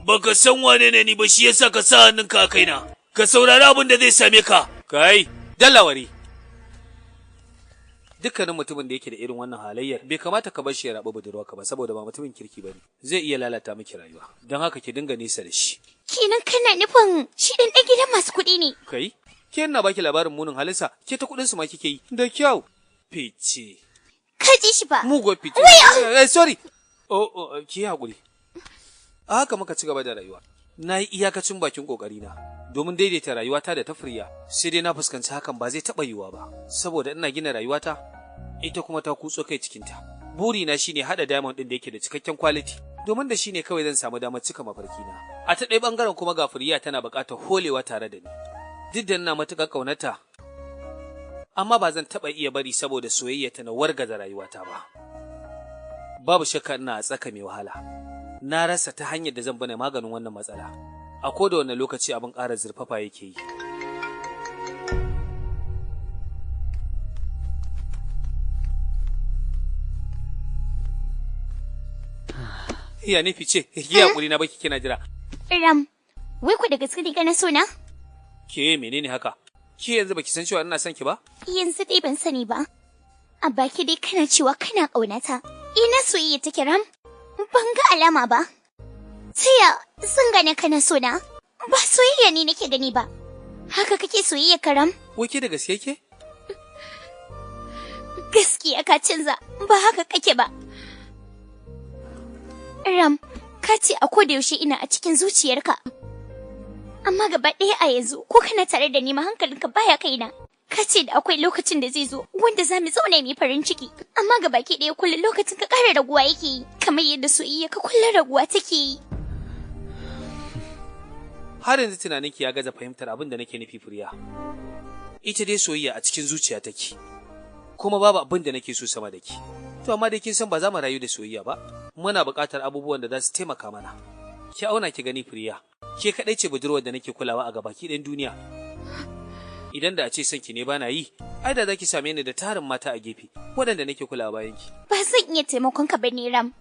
Baka san wane ne ni ba shi yasa ka sa hannunka a kaina. Ka saurari abin da zai same ka. Kai, dallawari. Dukkanin mutumin da yake da irin wannan halayyar bai kamata ka bar shi ya rabu budurwarka ba saboda ba mutumin kirki bane. Zai iya lalata miki rayuwa. Don haka ki dinga nisa da shi. Kenan kana nufin shi dan gidan masu kuɗi ne? Kai, ke ina baki labarin munin halinsa, ke ta kuɗin su ma kike yi. Da kyau. Fice. Ka ji shi ba? Mugo fice. Sorry. Ki haƙuri. A haka muka ci gaba da rayuwa. Na yi iyakacin bakin ƙoƙarina domin daidaita rayuwata da ta Firiya, sai dai na fuskanci hakan ba zai taɓa yiwuwa ba, saboda ina gina rayuwata, ita kuma ta kutso kai cikinta. Burina shine haɗa diamond ɗin da yake da cikakken quality, domin da shine kawai zan samu damar cika mafarkina. A ta ɗaya ɓangaren kuma ga Firiya tana buƙatar holewa tare da ni. Duk da ina matuƙar ƙaunata, amma ba zan taɓa iya bari saboda soyayya ta na wargaza rayuwata ba. Babu shakka ina a tsaka mai wahala. Na rasa ta hanyar da zan bane maganin wannan matsala. A koda wanne lokaci abin ƙara zurfafa yake yi. Iya nufi ce, yi haƙuri na baki kina jira. Ram, wai ku da gaske ne kana so na? Ke menene haka? Ke yanzu baki san cewa ina son ki ba? Yanzu dai ban sani ba. A baki dai kana cewa kana ƙaunata. Ina soyayya take Ram? Ban ga alama ba. Taya sun gane kana so na? Ba soyayya ne nake gani ba. Haka kake soyayya Karam? Wai ke da gaske ke? Gaskiya ka canza, ba haka kake ba. Ram, ka ce a koda yaushe ina a cikin zuciyarka. Amma gaba ɗaya a yanzu ko kana tare da ni ma hankalinka baya kaina. Ka ce da akwai lokacin da zai zo wanda za mu zauna mai farin ciki. Amma gaba ki ɗaya kullum lokacin ka ƙara raguwa yake yi. Kamar yadda soyayya ka kullum raguwa take yi. Har yanzu tunaninki ya gaza fahimtar abin da nake nufi Firiya. Ita dai soyayya a cikin zuciya take. Kuma babu abin da nake so sama da ki. To amma dai kin san ba za mu rayu da soyayya ba. Muna buƙatar abubuwan da za su taimaka mana. Ki auna ki gani Firiya. Ke kaɗai ce budurwar da nake kulawa a gabaki ɗayan duniya. Idan da a ce sanki ne bana yi, ai da zaki same ni da tarin mata a gefe, waɗanda nake kulawa bayan ki. Ba zan iya taimakon ka bane Ram.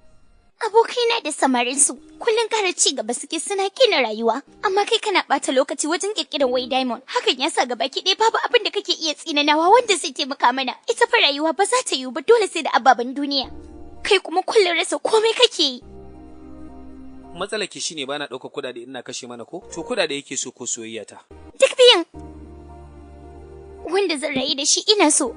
Abokaina da samarinsu kullum ƙara ci gaba suke suna gina rayuwa, amma kai kana ɓata lokaci wajen ƙirƙirar wai diamond. Hakan ya sa gabaki ɗaya babu abin da kake iya tsinanawa wanda zai taimaka mana. Ita fa rayuwa ba za ta yiwu ba dole sai da ababen duniya. Kai kuma kullum rasa komai kake yi. Matsalar ki shine bana ɗaukar kuɗaɗe ina kashe mana ko? To kuɗaɗe yake so ko soyayya ta? Duk biyan. Wanda zan rayu da shi ina so.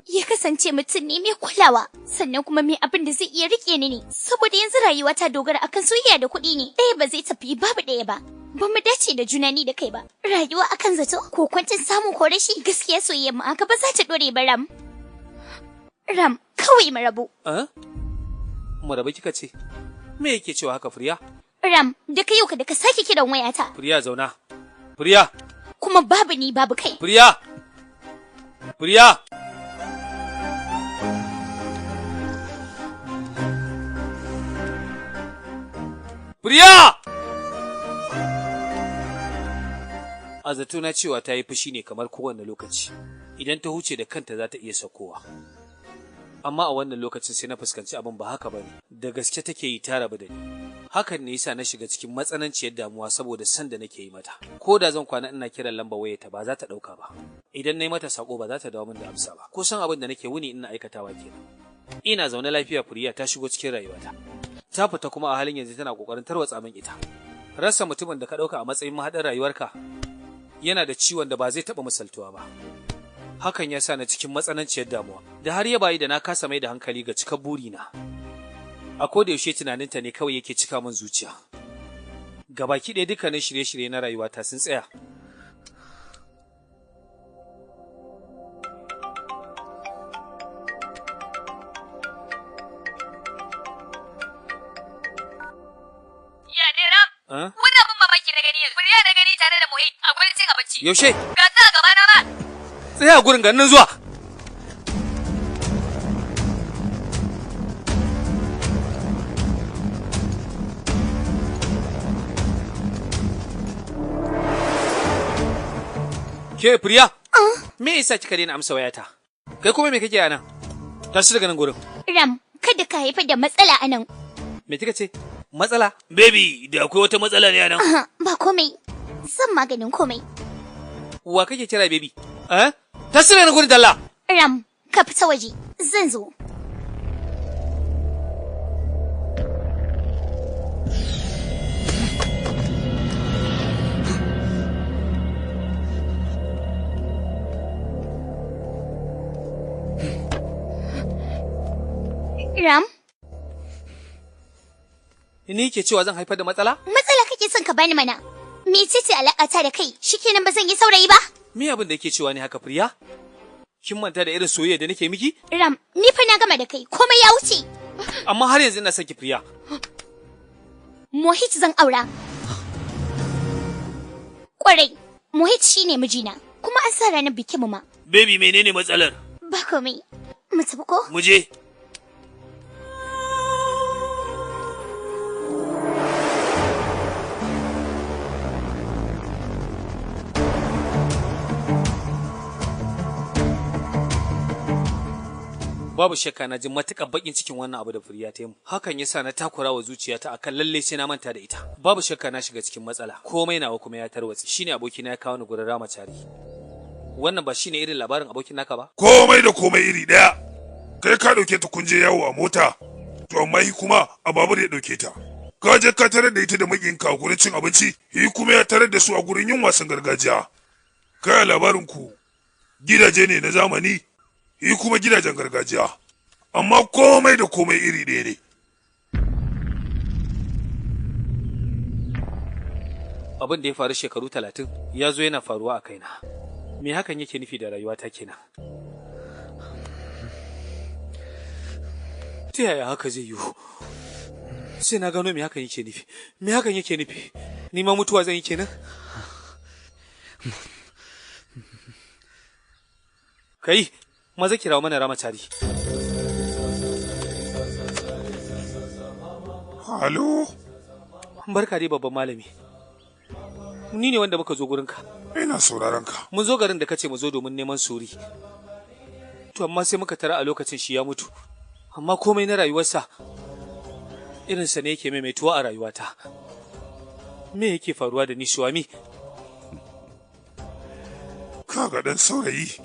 Ya kasance mutum ne mai kulawa, sannan kuma mai abin da zai iya rike ni ne, saboda yanzu rayuwa ta dogara akan soyayya da kuɗi ne, ɗaya ba zai tafi babu ɗaya ba. Ba mu dace da juna ni da kai ba. Rayuwa akan zato ko kwancin samu ko rashi gaskiya soyayya mu aka ba za ta dore ba Ram. Ram, kawai mu rabu. Mu rabu kika ce? Me yake cewa haka Firiya? Ram, da kai yau ka da ka sake kiran wayata. Firiya zauna. Firiya. Kuma babu ni babu kai. Firiya. Firiya. Firiya! A zato na cewa ta yi fushi ne kamar kowane lokaci. Idan ta huce da kanta za ta iya saukowa. Amma a wannan lokacin sai na fuskanci abin ba haka bane. Da gaske take yi ta rabu da ni. Hakan ne yasa na shiga cikin matsananciyar damuwa saboda san da nake yi mata. Ko da zan kwana ina kiran lamba wayarta ba za ta dauka ba. Idan nayi mata sako ba za ta dawo min da amsa ba. Ko san abin da nake wuni ina aikatawa kenan. Ina zaune lafiya Furiya ta shigo cikin rayuwata. Ta fita kuma a halin yanzu tana kokarin tarwatsa min ita. Rasa mutumin da ka dauka a matsayin mahadin rayuwarka yana da ciwon da ba zai taba misaltuwa ba. Hakan ya sa na cikin matsananciyar damuwa, da har ya bayi da na kasa mai da hankali ga cikar burina. A koda yaushe tunaninta ne kawai yake cika min zuciya. Gabaki ɗaya dukkanin shirye-shirye na rayuwata sun tsaya. Ya ne Ram? Wani abin mamaki na gani yanzu. Furiya na gani tare da Mohit a gurin cin abinci. Yaushe? Ga ta a gabana ma. Tsaya a gurin ganin zuwa. Ke Priya? Me yasa kika daina amsa wayata? Kai kuma me kake a nan? Tashi daga nan gurin. Ram, kada ka haifar da matsala a nan. Me kika ce? Matsala? Baby, da akwai wata matsala ne a nan? Ba komai. Zan maganin komai. Wa kake kira baby? Tashi daga nan gurin dalla. Ram, ka fita waje. Zan zo. Ram? Ni ke cewa zan haifar da matsala? Matsala kake son ka bani mana. Mecece alaƙata da kai? Shikenan ba zan yi saurayi ba? Me abin da yake cewa ne haka Priya? Kin manta da irin soyayya da nake miki? Ram, ni fa na gama da kai. Komai ya wuce. Amma har yanzu ina son ki Priya. Mohit zan aura. Kwarai, Mohit shine mijina. Kuma an sa ranar bikin mu ma. Baby, menene matsalar? Ba komai. Mu tafi ko? Mu je. Babu shakka na ji matuƙar bakin cikin wannan abu da Furiya ta yi. Hakan yasa na takura wa zuciyata akan lalle sai na manta da ita. Babu shakka na shiga cikin matsala. Komai nawa kuma ya tarwatse. Shine abokina ya kawo ni gurin Ramachari. Wannan ba shine irin labarin abokin naka ba? Komai da komai iri daya. Kai ka dauke ta kunje yawo a mota. To amma hi kuma a babur ya dauke ta. Ka je ka tarar da ita da makinka a gurin cin abinci, hi kuma ya tarar da su a gurin yin wasan gargajiya. Kai labarin ku gidaje ne na zamani. Yi kuma gidajen gargajiya, amma komai da komai iri ɗaya ne. Abin da ya faru shekaru 30 ya zo yana faruwa a kaina. Me hakan yake nufi da rayuwata kenan? Ta yaya haka zai yiwu? Sai na gano me hakan yake nufi. Me hakan yake nufi? Ni ma mutuwa zan yi kenan? Kai, maza kirawo mana Ramachari. Halo? Barka dai babban malami. Ni ne wanda muka zo gurinka. Ina sauraron ka. Mun zo garin da kace mu zo domin neman suri. To amma sai muka tara a lokacin shi ya mutu. Amma komai na rayuwarsa irinsa ne yake maimaituwa a rayuwata. Me yake faruwa da ni Shuwami? Kaga dan saurayi.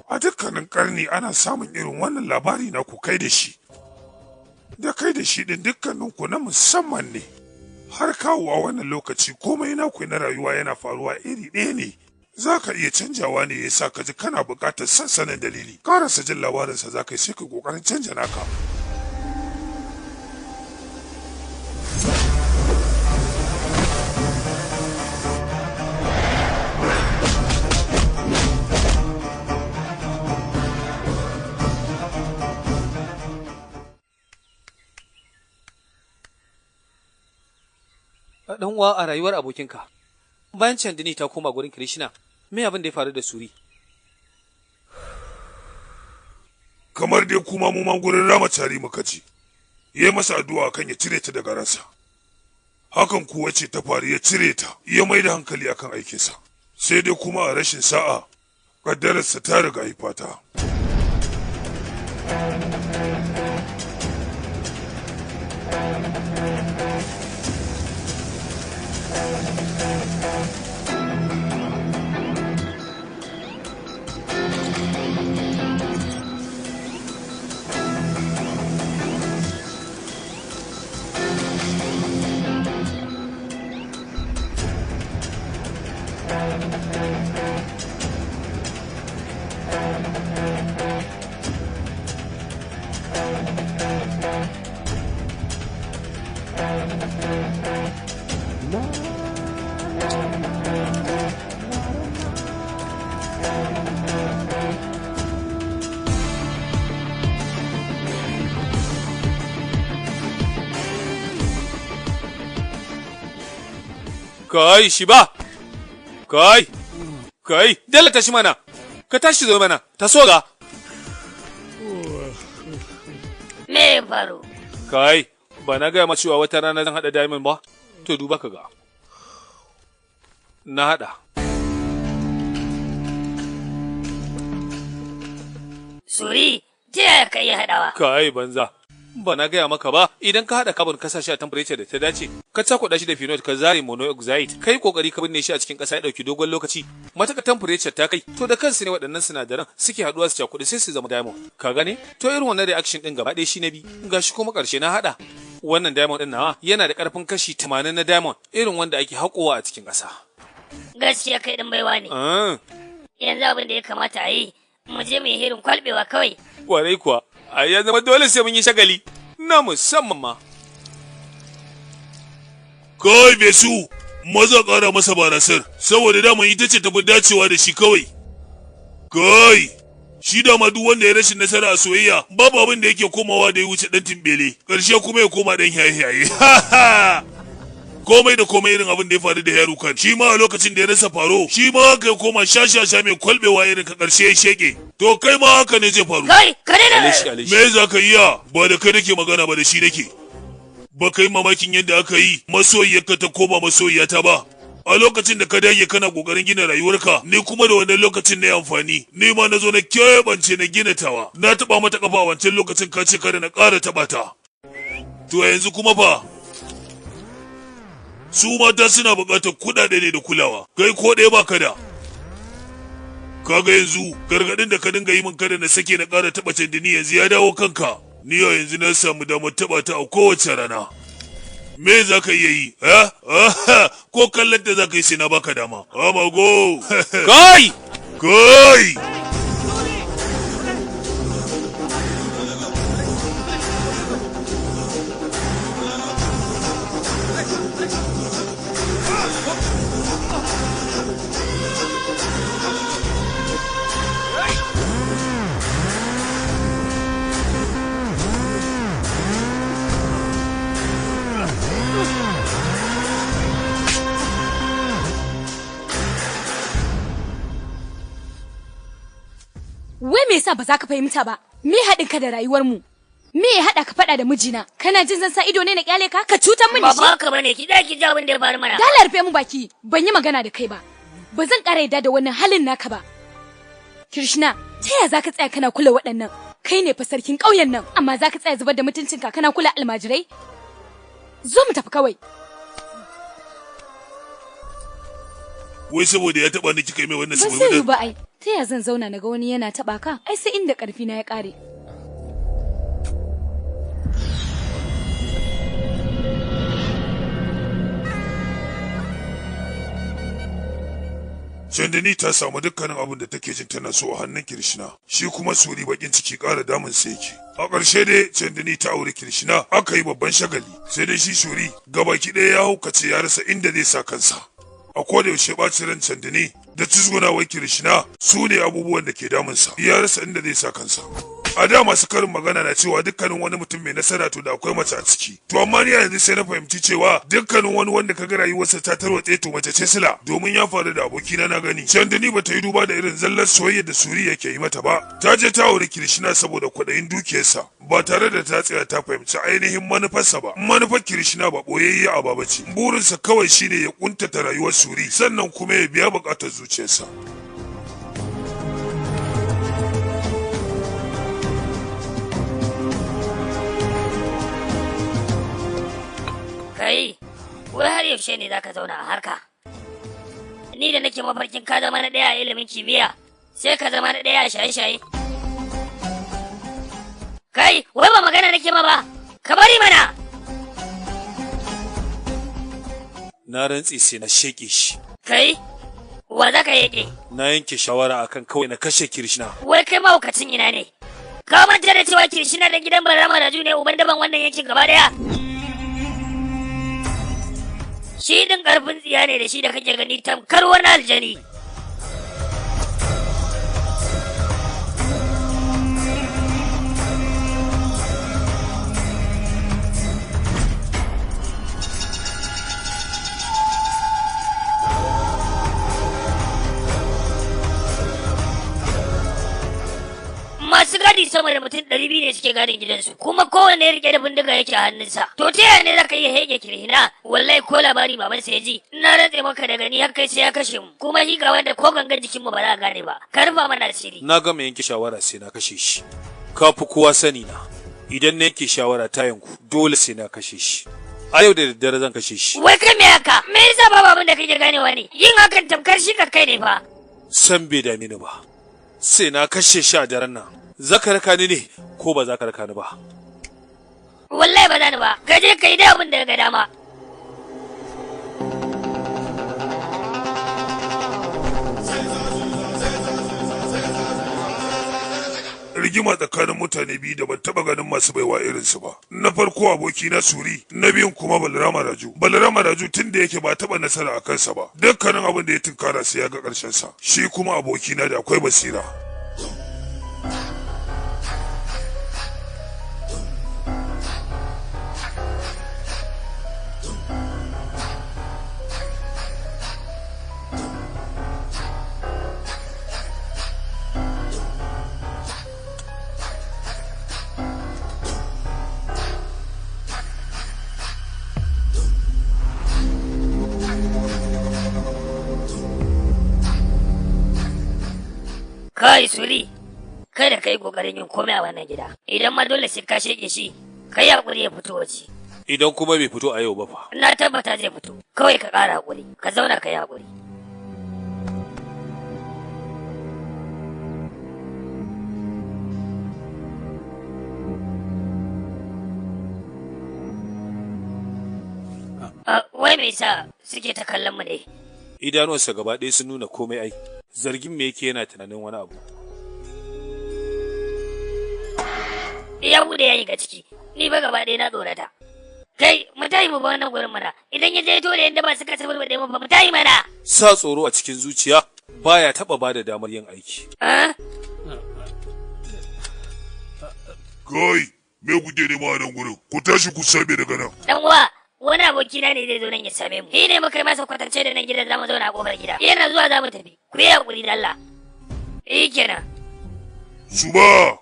A dukkanin karni ana samun irin wannan labari na ku kai da shi. Da kai da shi din dukkaninku na musamman ne. Har kawowa wannan lokaci komai naku na rayuwa yana faruwa iri ɗaya ne. Za ka iya canjawa ne ya sa ka ji kana buƙatar sansanin dalili. Karasa jin labarinsa za ka yi sai ka ƙoƙarin canja naka. Dan uwa a rayuwar abokinka. Bayan Chandini ta koma gurin Krishna, me abin da ya faru da Suri? Kamar dai kuma mu ma gurin Ramachari muka ji. Yayi masa addu'a kan ya cire ta daga ransa. Hakan kuwa ce ta faru ya cire ta, ya mai da hankali akan aikinsa. sai dai kuma a rashin sa'a kaddararsa ta riga haifata. Kai shi ba, kai, dalla tashi mana, ka tashi zo mana, ta so ga. Me faru? Kai, ba na gaya ma cewa wata rana zan haɗa diamond ba? To duba ka ga. Na haɗa. Suri, ta yaya ka iya haɗawa? Kai banza. Ba na gaya maka ba, idan ka haɗa carbon ka sa shi a temperature da ta dace, ka cakuɗa shi da phenol ka zare monoxide, kai kokari ka binne shi a cikin ƙasa ya ɗauki dogon lokaci, mataka temperature ta kai, to da kansu ne waɗannan sinadaran suke haɗuwa su cakuɗe sai su zama diamond. Ka gane? To irin wannan reaction ɗin gaba ɗaya shi na bi, gashi kuma ƙarshe na haɗa. Wannan diamond ɗin nawa yana da ƙarfin kashi 80 na diamond, irin wanda ake haƙowa a cikin ƙasa. Gaskiya kai ɗan baiwa ne. Yanzu abin da ya kamata a yi, mu je mu yi hirin kwalbewa kawai. Kwarai kuwa. A ya zama dole sai mun yi shagali na musamman ma. Kai Besu, maza ƙara masa barasar, saboda daman ita ce tafi dacewa da shi kawai. Kai, shi dama duk wanda ya rashin nasara a soyayya, babu abin da yake komawa da ya wuce ɗan timbele, ƙarshe kuma ya koma ɗan yaye-yaye. Komai da komai irin abin da ya faru da Yarukan, shi ma a lokacin da ya rasa faro, shi ma haka ya koma shashasha mai kwalbewa irin ka ƙarshe ya shege. To kai ma haka ne zai faru. Kai, ka daina! Me za ka iya? Ba da kai nake magana ba da shi nake. Ba kai mamakin yadda aka yi masoyiyarka ta koma masoyiyata ba. A lokacin da ka dage kana kokarin gina rayuwarka, ni kuma da wannan lokacin na yi amfani, ni ma na zo na keɓance na gina tawa. Na taɓa mata ƙafa a wancan lokacin ka ce kada na ƙara taɓa ta. To yanzu kuma fa, su mata suna buƙatar kuɗaɗe ne da kulawa, kai ko ɗaya ba ka da. Kaga yanzu gargaɗin da ka dinga yi min kada na sake na ƙara taɓa candini yanzu ya dawo kanka. Ni yau yanzu na samu damar taɓa ta a kowace rana. Me za ka iya yi? Ko kallon da za ka yi sai na baka dama. Amago! Kai! Kai! Wai me yasa ba za ka fahimta ba? Me haɗin ka da rayuwar mu? Me ya haɗa ka faɗa da mijina? Kana jin zan sa ido ne na kyale ka? Ka cutar mini shi? Ba ka bane, ki daki ji abin da ya faru mana. Dala rufe mu baki, ban yi magana da kai ba. Ba zan ƙara yadda da wannan halin naka ba. Krishna, ta yaya za ka tsaya kana kula waɗannan? Kai ne fa sarkin ƙauyen nan, amma za ka tsaya zubar da mutuncinka kana kula almajirai? Zo mu tafi kawai. Wai saboda ya taɓa ni kika yi mai wannan Ba sai ba ai. Ta yaya zan zauna na ga wani yana taɓa ka? Ai sai inda ƙarfi na ya ƙare. Chandani ta samu dukkanin abin da take jin tana so a hannun Kirishina, shi kuma Suri bakin ciki ƙara damun sa yake. A ƙarshe dai Chandani ta aure Kirishina aka yi babban shagali, sai dai shi Suri gabaki ɗaya ya haukace ya rasa inda zai sa kansa. A koda yaushe ɓacin ran Chandani da cizgunawar Kirishina su ne abubuwan da ke damunsa, ya rasa inda zai sa kansa. A da masu karin magana na cewa dukkanin wani mutum mai nasara to da akwai mace a ciki. To amma ni yanzu sai na fahimci cewa dukkanin wani wanda kaga rayuwarsa ta tarwatse to mace ce sila, domin ya faru da abokina na gani. Can da ni bata yi duba da irin zallar soyayya da Suri yake yi mata ba. Ta je ta auri Kirishina saboda kwaɗayin dukiyarsa, ba tare da ta tsaya ta fahimci ainihin manufarsa ba. Manufar Kirishina ba ɓoyayye a baba ce. Burinsa kawai shine ya kuntata rayuwar Suri sannan kuma ya biya buƙatar zuciyarsa. Kai, wai har yaushe ne za ka zauna a harka? Ni da nake mafarkin ka zama na ɗaya a ilimin kimiyya, sai ka zama na ɗaya a shaye-shaye. Kai, wai ba magana nake ma ba, ka bari mana! Na rantsi sai na sheke shi. Kai, wa za ka yake? Na yanke shawara akan kawai na kashe Kirishina. Wai kai mahaukacin ina ne? Ka manta da cewa Kirishina da gidan Balrama Raju ne uban daban wannan yankin gaba daya? Shi din karfin tsiya ne da shi da kake gani tamkar wani aljani. Masu gadi sama da mutum 200 ne suke gadin gidansu, kuma kowanne ya rike da bindiga yake a hannunsa. To ta yaya ne za ka iya hege Kirishina? Wallahi ko labari babansa ya ji, na rantse maka da gani har kai sai ya kashe mu, kuma shi ga wanda ko gangan jikinmu ba za a gane ba. Ka rufa mana asiri. Na gama yanke shawara sai na kashe shi. Ka fi kowa sani na. Idan na yanke shawara ta yanku, dole sai na kashe shi. A yau da daddare zan kashe shi. Wai kai me haka? Me yasa babu abin da kake ganewa ne? Yin hakan tamkar shi ka kai ne fa. San bai dame ni ba. Sai na kashe shi a daren nan. Za ka raka ni ne ko ba za ka raka ni ba? Wallahi ba za ni ba. Ka je ka yi da abin da ga dama. Rigima tsakanin mutane biyu da ban taba ganin masu baiwa irinsu ba. Na farko abokina Suri, na biyun kuma Balrama Raju. Balrama Raju tun da yake ba taba nasara a kansa ba. Dukkanin abin da ya tunkara sai ya ga ƙarshen sa. Shi kuma abokina da akwai basira. Kai Suri, kada ka yi ƙoƙarin yin komai a wannan gida. Idan ma dole sai ka shege shi, ka yi haƙuri ya fito waje. Idan kuma bai fito a yau ba fa. Na tabbata zai fito, kawai ka ƙara haƙuri, ka zauna ka yi haƙuri. Wai me yasa suke ta kallon mu ne? Idanuwansa gaba ɗaya sun nuna komai ai. Zargin me yake yana tunanin wani abu. Ya bude ya ga ciki, ni ba gaba ɗaya na tsorata. Kai, mu tayi mu ba wannan gurin mana, idan ya je to da yanda ba su kasa barbaɗe mu ba mu tayi mana. Sa tsoro a cikin zuciya baya taɓa ba da damar yin aiki. Kai, me kuke nema a nan gurin? Ku tashi ku sabe daga nan. Dan uwa, wani abokina ne zai zo nan ya same mu. Shi ne muka yi masa kwatance da nan gidan zamu zauna a kofar gida. Yana zuwa za mu tafi. Ku yi hakuri da Allah. Kenan. Suba,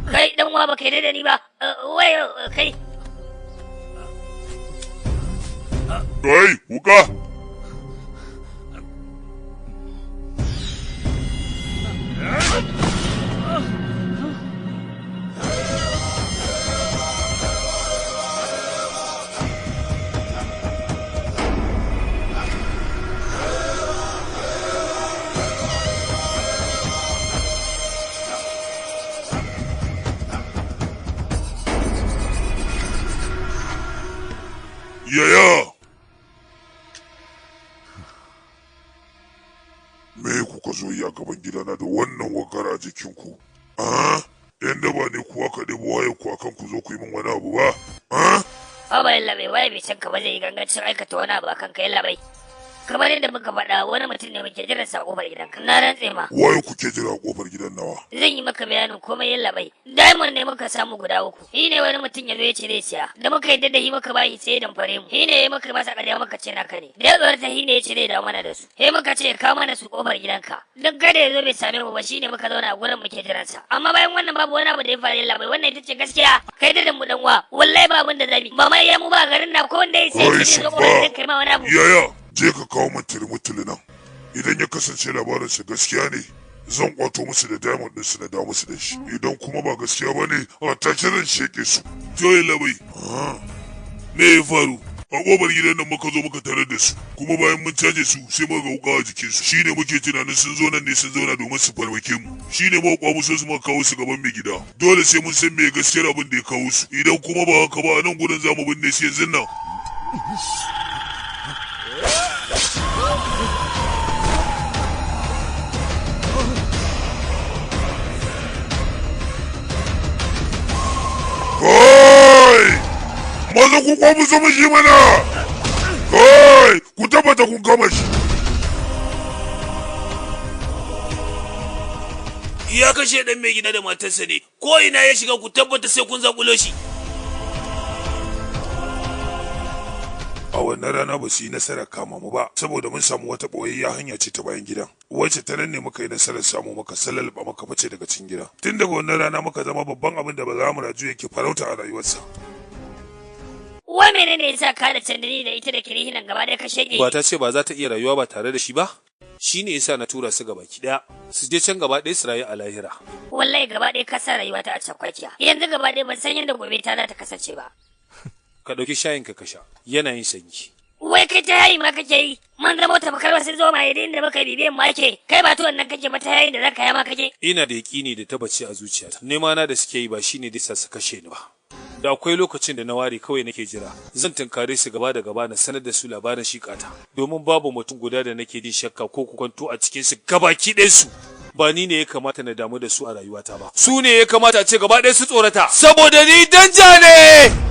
Kai dan uwa baka yi da ni ba. Wai kai. Kai, wuka. Yaya! Me kuka zo yi a gaban gidana da wannan wakar a jikinku? Yan daba ne kuwa ka ɗebo waye ku akan ku zo ku yi min wani abu ba? Ba bai waye bai san ka ba zai yi gangancin aikata wani abu akan ka yalla bai. kamar yadda muka faɗa wani mutum ne muke jiran sa kofar gidanka. Na rantse ma. Waye kuke jira a kofar gidan nawa? Zan yi maka bayanin komai yalla bai. Diamond ne muka samu guda 3. Shi ne wani mutum ya zo ya ce zai siya. Da muka yadda da shi muka bashi sai dan fare mu. Shi ne ya maka masa ƙarya muka ce naka ne. Da ya tsorata shi ne ya ce zai dawo mana da su. Sai muka ce ka mana su kofar gidanka. Duk kada ya zo bai same mu ba shi ne muka zauna a gurin muke jiran sa. Amma bayan wannan babu wani abu da ya faru yalla bai. Wannan ita ce gaskiya. Kai da mu dan wa. Wallahi ba abin da zabi. Ba mai ya mu ba garin na ko wanda ya sai shi zo kofar gidanka ma wani abu. Yaya, je ka kawo min turmutuli nan. Idan ya kasance labarinsa gaskiya ne, zan kwato musu da diamond ɗinsu na da musu da shi. Idan kuma ba gaskiya ba ne, a take zan sheke su. Joyi labai. Me ya faru? A ƙofar gidan nan muka zo muka tarar da su, kuma bayan mun caje su sai muka ga wuƙa a jikinsu. Shi ne muke tunanin sun zo nan ne sun zauna domin su farmake mu. Shi ne muka kwamu su muka kawo su gaban mai gida. Dole sai mun san me gaskiyar abin da ya kawo su. Idan kuma ba haka ba a nan gurin za mu binne su yanzu nan. Kai! Maza ku kwamu sama shi mana! Kai! Ku tabbata kun kama shi! Ya kashe dan mai gida da matarsa ne, ko ina ya shiga ku tabbata sai kun zakulo shi. A wannan rana ba su yi nasarar kama mu ba, saboda mun samu wata ɓoyayya hanya ce ta bayan gidan. Wacce ta nan ne muka yi nasarar samu maka salalba maka fice daga cikin gida. Tun daga wannan rana muka zama babban abin da ba za mu raju yake farauta a rayuwarsa. Wai menene yasa ka da Chandani da ita da Kirihinan gaba ɗaya ka shege? Ba ta ce ba za ta iya rayuwa ba tare da shi ba? Shi ne yasa na tura su gaba ki ɗaya, su je can gaba ɗaya su rayu a lahira. Wallahi gaba ɗaya ka sa rayuwa ta a cakwakiya. Yanzu gaba ɗaya ban san yadda gobe ta za ta kasance ba. Ka ɗauki shayin ka sha, yana yin sanyi. Wai kai ta yayi ma kake yi? Man zama ta bakar wasu zo ma idan da baka bibiyan ma ake. Kai ba tuwan nan kake ba ta yayin da zaka ya ma kake. Ina da yaƙini da tabbaci a zuciyata. Nema na da suke yi ba shine dai su kashe ni ba. Da akwai lokacin da na ware kawai nake jira. Zan tunkare su gaba da gaba na sanar da su labarin shikata. Domin babu mutum guda da nake jin shakka ko kwanto a cikin su gabaki ɗayan su. Ba ni ne ya kamata na damu da su a rayuwata ba. Su ne ya kamata a ce gaba ɗaya su tsorata. Saboda ni danja ne!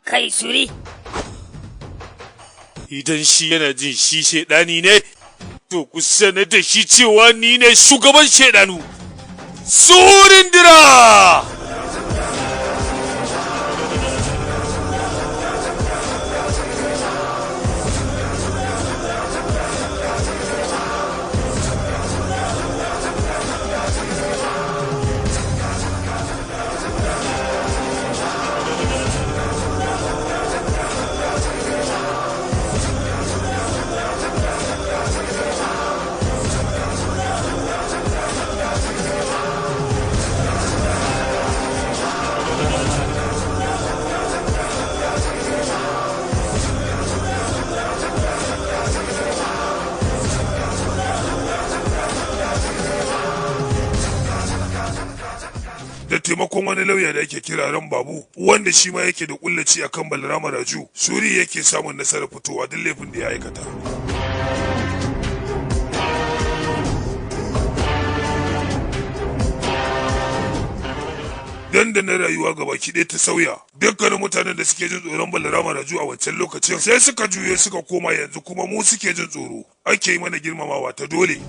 Kai suri. Idan shi yana jin shi shaidani ne, to ku sanar da shi cewa ni ne shugaban shaidanu. Surindira! sakamakon wani lauya da yake kira ran babu wanda shi ma yake da kullaci akan Balarama Raju, Suri yake samun nasarar fitowa duk laifin da ya aikata. Dandanan rayuwa gabaki ɗaya ta sauya. Dukkanin mutanen da suke jin tsoron Balarama Raju a wancan lokacin sai suka juye suka koma yanzu kuma mu suke jin tsoro. Ake yi mana girmamawa ta dole.